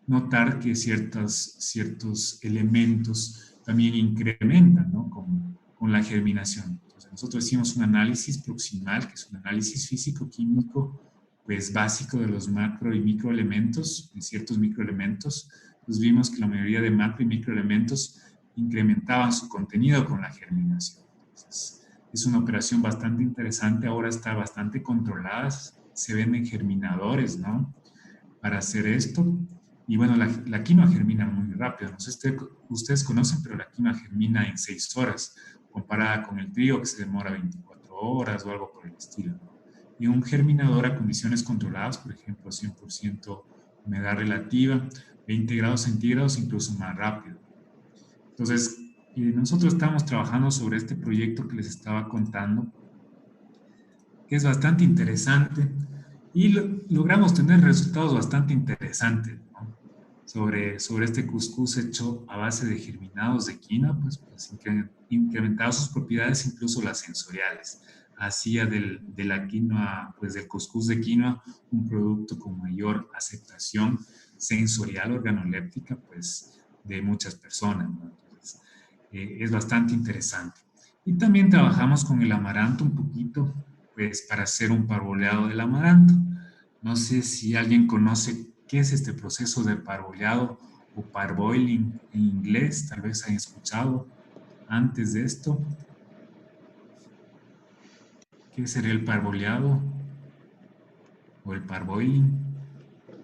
notar que ciertos elementos también incrementan, ¿no? con la germinación. Entonces, nosotros hicimos un análisis proximal, que es un análisis físico-químico, pues básico de los macro y microelementos, de ciertos microelementos. Pues vimos que la mayoría de macro y microelementos incrementaban su contenido con la germinación. Entonces, es una operación bastante interesante, ahora está bastante controlada, se venden germinadores, ¿no? Para hacer esto. Y bueno, la quinoa germina muy rápido. No sé si ustedes conocen, pero la quinoa germina en 6 horas, comparada con el trigo que se demora 24 horas o algo por el estilo, ¿no? Y un germinador a condiciones controladas, por ejemplo, 100% humedad relativa, 20 grados centígrados, incluso más rápido. Entonces, nosotros estamos trabajando sobre este proyecto que les estaba contando, que es bastante interesante, y logramos tener resultados bastante interesantes, ¿no? sobre este cuscús hecho a base de germinados de quinoa, pues incrementado sus propiedades, incluso las sensoriales. Hacía de la quinoa, pues del cuscús de quinoa, un producto con mayor aceptación sensorial organoléptica, pues de muchas personas, ¿no? Entonces, es bastante interesante. Y también trabajamos con el amaranto un poquito, pues para hacer un parboleado del amaranto. No sé si alguien conoce qué es este proceso de parboleado o parboiling en inglés, tal vez han escuchado antes de esto. ¿Qué sería el parboleado o el parboiling?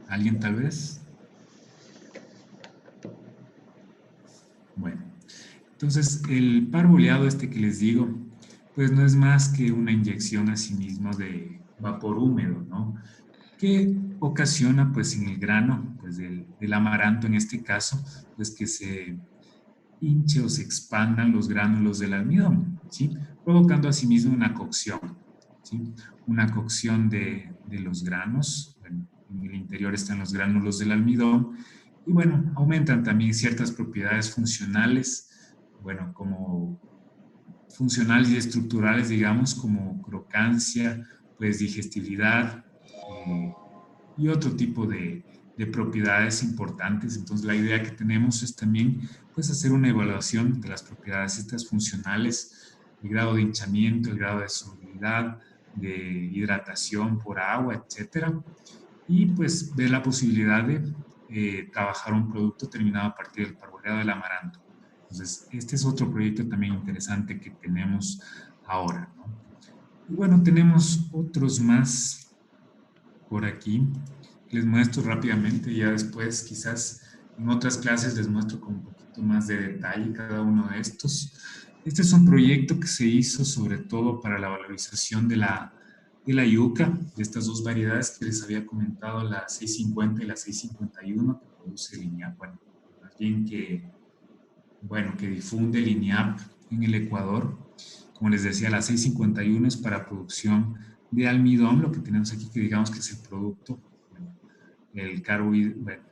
¿Alguien tal vez? Bueno, entonces el parboleado este que les digo, pues no es más que una inyección a sí mismo de vapor húmedo, ¿no? Que ocasiona pues en el grano, pues del amaranto en este caso, pues que se hinche o se expandan los gránulos del almidón, ¿sí? Provocando asimismo una cocción, ¿sí? Una cocción de los granos, bueno, en el interior están los gránulos del almidón, y bueno, aumentan también ciertas propiedades funcionales bueno, como funcionales y estructurales, digamos, como crocancia, pues digestibilidad y otro tipo de propiedades importantes. Entonces, la idea que tenemos es también, pues, hacer una evaluación de las propiedades estas funcionales, el grado de hinchamiento, el grado de solubilidad, de hidratación por agua, etcétera, y pues ver la posibilidad de trabajar un producto terminado a partir del parboilado del amaranto. Entonces, este es otro proyecto también interesante que tenemos ahora, ¿no? Y bueno, tenemos otros más por aquí. Les muestro rápidamente, ya después quizás en otras clases les muestro con un poquito más de detalle cada uno de estos. Este es un proyecto que se hizo sobre todo para la valorización de la yuca, de estas dos variedades que les había comentado, la 650 y la 651, que produce LINEAP, bueno, más bien que difunde LINEAP en el Ecuador. Como les decía, la 651 es para producción de almidón, lo que tenemos aquí que digamos que es el producto, bueno, el carbohidrato, bueno,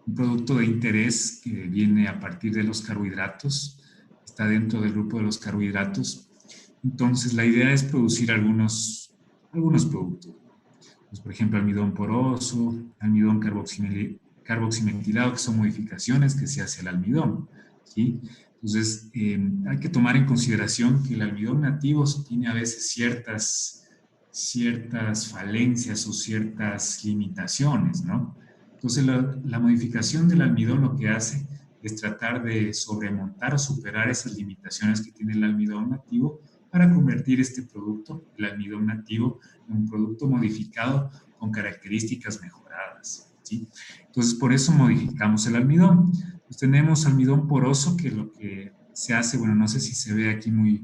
un producto de interés que viene a partir de los carbohidratos, está dentro del grupo de los carbohidratos. Entonces, la idea es producir algunos productos. Pues, por ejemplo, almidón poroso, almidón carboximetilado, que son modificaciones que se hace al almidón, ¿sí? Entonces, hay que tomar en consideración que el almidón nativo tiene a veces ciertas falencias o ciertas limitaciones, ¿no? Entonces, la modificación del almidón lo que hace es tratar de sobremontar o superar esas limitaciones que tiene el almidón nativo para convertir este producto, el almidón nativo, en un producto modificado con características mejoradas, ¿sí? Entonces, por eso modificamos el almidón. Pues tenemos almidón poroso, que lo que se hace, bueno, no sé si se ve aquí muy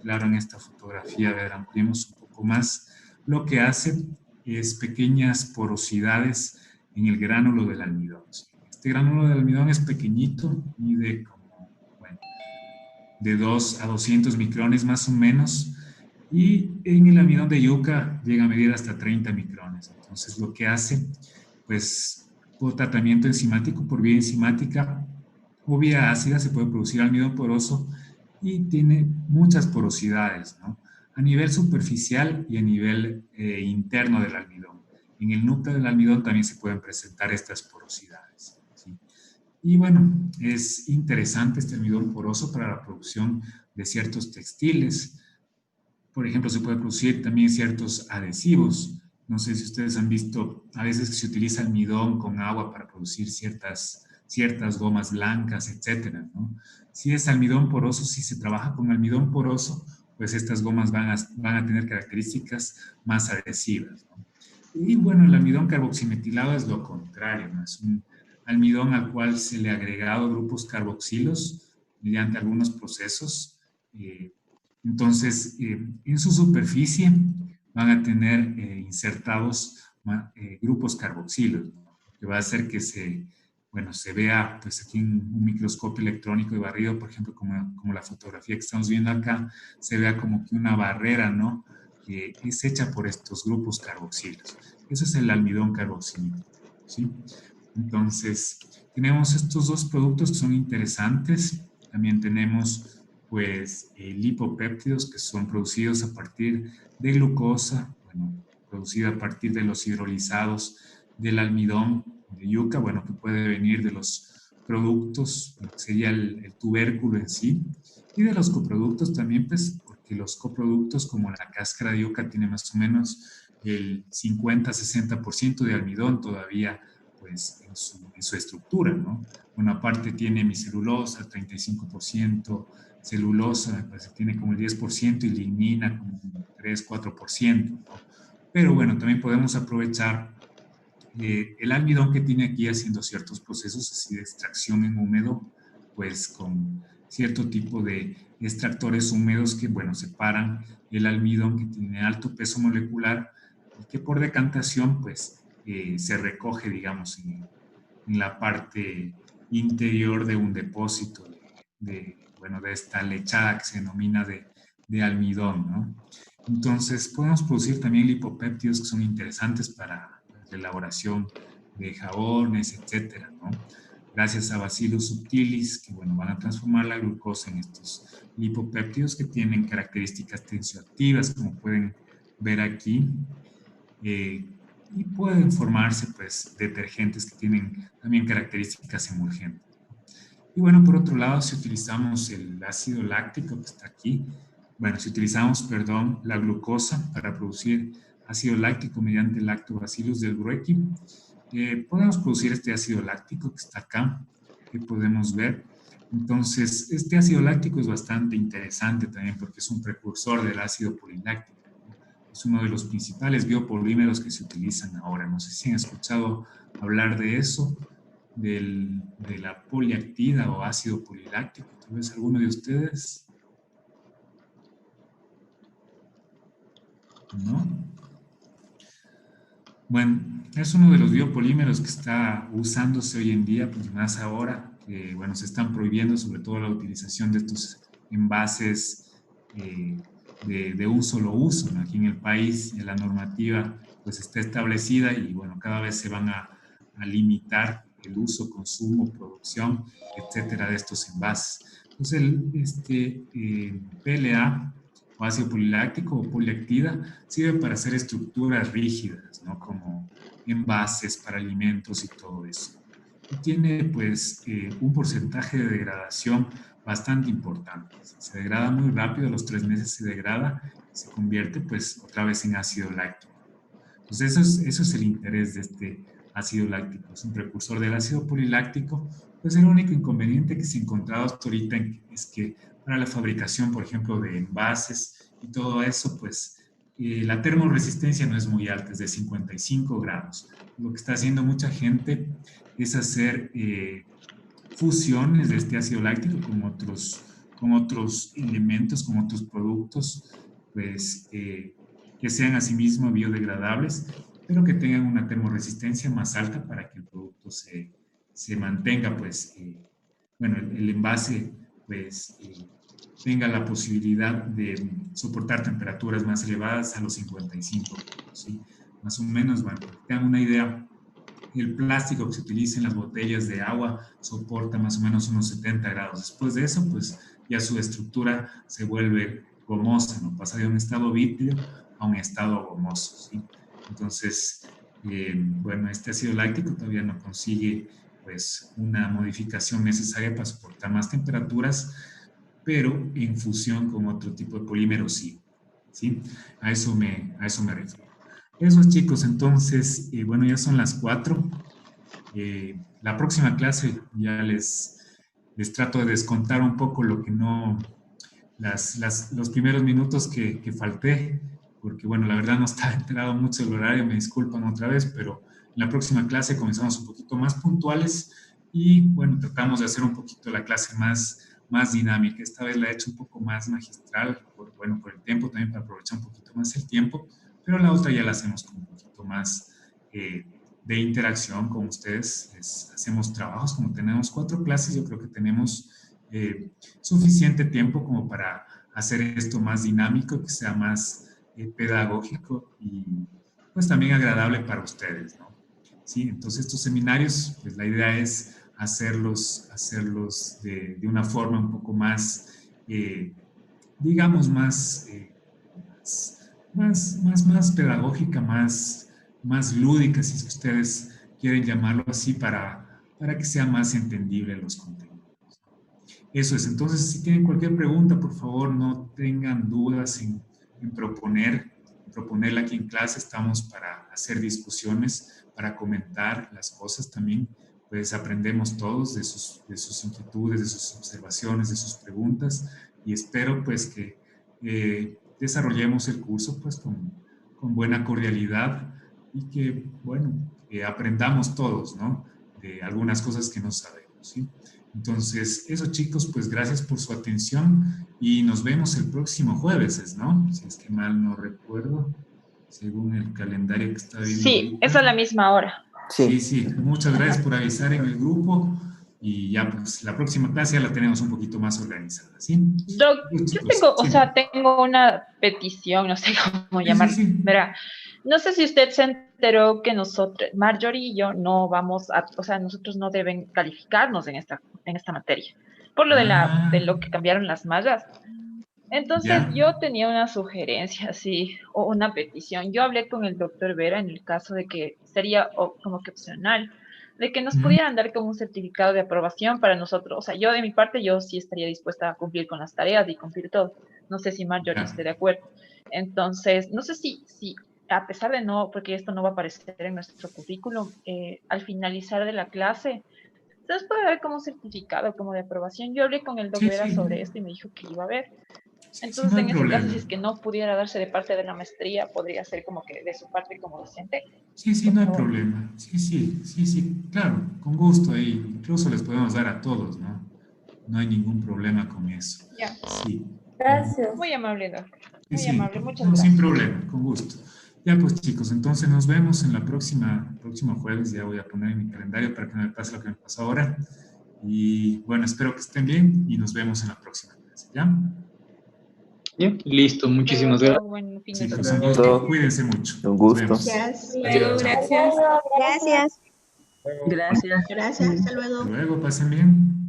claro en esta fotografía, a ver, ampliemos un poco más. Lo que hace es pequeñas porosidades en el gránulo del almidón, ¿sí? Este gránulo del almidón es pequeñito, mide como, bueno, de 2 a 200 micrones más o menos, y en el almidón de yuca llega a medir hasta 30 micrones. Entonces, lo que hace, pues, por tratamiento enzimático, por vía enzimática o vía ácida, se puede producir almidón poroso y tiene muchas porosidades, ¿no? A nivel superficial y a nivel interno del almidón. En el núcleo del almidón también se pueden presentar estas porosidades, ¿sí? Y bueno, es interesante este almidón poroso para la producción de ciertos textiles. Por ejemplo, se puede producir también ciertos adhesivos. No sé si ustedes han visto, a veces se utiliza almidón con agua para producir ciertas gomas blancas, etcétera, ¿no? Si es almidón poroso, si se trabaja con almidón poroso, pues estas gomas van a tener características más adhesivas, ¿no? Y bueno, el almidón carboximetilado es lo contrario, ¿no? Es un almidón al cual se le ha agregado grupos carboxilos mediante algunos procesos. Entonces, en su superficie van a tener insertados grupos carboxilos, ¿no? Que va a hacer que se vea, pues aquí en un microscopio electrónico de barrido, por ejemplo, como la fotografía que estamos viendo acá, se vea como que una barrera, ¿no? Que es hecha por estos grupos carboxilos. Eso es el almidón carboxílico, ¿sí? Entonces, tenemos estos dos productos que son interesantes. También tenemos, pues, lipopéptidos que son producidos a partir de glucosa, bueno, producida a partir de los hidrolizados del almidón de yuca, bueno, que puede venir de los productos, lo que sería el tubérculo en sí, y de los coproductos también, pues, porque los coproductos, como la cáscara de yuca, tiene más o menos el 50-60% de almidón todavía, pues, en su estructura, ¿no? Bueno, aparte tiene hemicelulosa, 35%, celulosa, pues tiene como el 10% y lignina como un 3-4%, ¿no? Pero bueno, también podemos aprovechar el almidón que tiene aquí haciendo ciertos procesos así de extracción en húmedo, pues con cierto tipo de extractores húmedos que, bueno, separan el almidón que tiene alto peso molecular y que por decantación, pues, se recoge, digamos, en la parte interior de un depósito de esta lechada que se denomina de almidón, ¿no? Entonces, podemos producir también lipopéptidos que son interesantes para la elaboración de jabones, etcétera, ¿no? gracias a Bacillus subtilis, que bueno, van a transformar la glucosa en estos lipopéptidos que tienen características tensioactivas, como pueden ver aquí, y pueden formarse pues detergentes que tienen también características emulgentes. Y bueno, por otro lado, si utilizamos el ácido láctico que está aquí, bueno, si utilizamos, perdón, la glucosa para producir ácido láctico mediante el Lactobacillus delbrueckii, podemos producir este ácido láctico que está acá, que podemos ver. Entonces, este ácido láctico es bastante interesante también porque es un precursor del ácido poliláctico. Es uno de los principales biopolímeros que se utilizan ahora. No sé si han escuchado hablar de eso, de la poliactida o ácido poliláctico. Tal vez alguno de ustedes. ¿No? Bueno, es uno de los biopolímeros que está usándose hoy en día, pues más ahora, que bueno, se están prohibiendo sobre todo la utilización de estos envases de un solo uso, ¿no? Aquí en el país la normativa pues está establecida y bueno, cada vez se van a limitar el uso, consumo, producción, etcétera, de estos envases. Entonces, PLA o ácido poliláctico o poliactida sirve para hacer estructuras rígidas, ¿no? Como envases para alimentos y todo eso. Y tiene pues un porcentaje de degradación bastante importante. Se degrada muy rápido, a los 3 meses se degrada y se convierte pues otra vez en ácido láctico. Entonces eso es el interés de este ácido láctico. Es un precursor del ácido poliláctico. Pues el único inconveniente que se ha encontrado hasta ahorita es que para la fabricación, por ejemplo, de envases y todo eso, pues la termoresistencia no es muy alta, es de 55 grados. Lo que está haciendo mucha gente es hacer fusiones de este ácido láctico con otros elementos, con otros productos, pues que sean asimismo biodegradables, pero que tengan una termoresistencia más alta para que el producto se mantenga, pues, bueno, el envase, pues, tenga la posibilidad de soportar temperaturas más elevadas a los 55 grados, ¿sí? Más o menos, bueno, para que tengan una idea, el plástico que se utiliza en las botellas de agua soporta más o menos unos 70 grados. Después de eso, pues, ya su estructura se vuelve gomosa, ¿no? Pasa de un estado vítreo a un estado gomoso, ¿sí? Entonces, bueno, este ácido láctico todavía no consigue, pues, una modificación necesaria para soportar más temperaturas, pero en fusión con otro tipo de polímero sí, ¿sí? A eso me refiero. Eso, chicos, entonces, bueno, ya son las 4. La próxima clase ya les trato de descontar un poco lo que no, los primeros minutos que falté, porque, bueno, la verdad no estaba enterado mucho del horario, me disculpan otra vez, pero en la próxima clase comenzamos un poquito más puntuales y, bueno, tratamos de hacer un poquito la clase más dinámica. Esta vez la he hecho un poco más magistral, por el tiempo también, para aprovechar un poquito más el tiempo, pero la otra ya la hacemos con un poquito más de interacción con ustedes. Hacemos trabajos, como tenemos 4 clases, yo creo que tenemos suficiente tiempo como para hacer esto más dinámico, que sea más pedagógico y pues también agradable para ustedes, ¿no? Sí, entonces estos seminarios, pues la idea es hacerlos de una forma un poco más, digamos, más pedagógica, más lúdica, si es que ustedes quieren llamarlo así, para que sea más entendible los contenidos. Eso es. Entonces, si tienen cualquier pregunta, por favor, no tengan dudas en proponerla aquí en clase. Estamos para hacer discusiones, para comentar las cosas también. Pues aprendemos todos de sus inquietudes, de sus observaciones, de sus preguntas, y espero pues que desarrollemos el curso pues con buena cordialidad y que, bueno, aprendamos todos, ¿no? De algunas cosas que no sabemos, ¿sí? Entonces, eso, chicos, pues gracias por su atención y nos vemos el próximo jueves, ¿no? Si es que mal no recuerdo, según el calendario que está viendo. Sí, es a la misma hora. Sí, muchas gracias por avisar en el grupo y ya pues la próxima clase ya la tenemos un poquito más organizada, ¿sí? Doc, yo tengo una petición, no sé cómo llamarla. Sí. Verá, No sé si usted se enteró que nosotros, Marjorie y yo, no vamos a, o sea, nosotros no deben calificarnos en esta materia, por lo de lo que cambiaron las mallas. Entonces Ya. yo tenía una sugerencia, sí, o una petición. Yo hablé con el doctor Vera en el caso de que sería como que opcional, de que nos Ujú. pudieran dar como un certificado de aprobación para nosotros. O sea, yo de mi parte, yo sí estaría dispuesta a cumplir con las tareas y cumplir todo. No sé si Marjorie Ya. esté de acuerdo. Entonces, no sé si a pesar de no, porque esto no va a aparecer en nuestro currículum, al finalizar de la clase, se nos puede dar como un certificado como de aprobación. Yo hablé con el doctor Sí, Vera sí. sobre esto y me dijo que iba a ver. Sí, sí, Entonces, no hay en ese caso, problema. si es que no pudiera darse de parte de la maestría, podría ser como que de su parte como docente, Sí, sí, por no hay favor. problema. Sí, sí, sí, sí, claro, con gusto. Ahí incluso les podemos dar a todos, ¿no? No hay ningún problema con eso. Ya, Sí, Gracias. muy amable, doctor. sí, Muy sí, amable, muchas no, sin gracias. problema, con gusto. Ya pues chicos, entonces nos vemos en la próximo jueves. Ya voy a poner en mi calendario para que no me pase lo que me pasó ahora. Y bueno, espero que estén bien y nos vemos en la próxima clase, ¿ya? Ya, listo, muchísimas gracias. Buen fin de Sí, pues semana. un gusto. Cuídense mucho. Un Nos gusto. vemos. Gracias. Adiós. Chao. Gracias. Gracias. Gracias. Gracias, hasta Hasta luego. luego, pasen bien.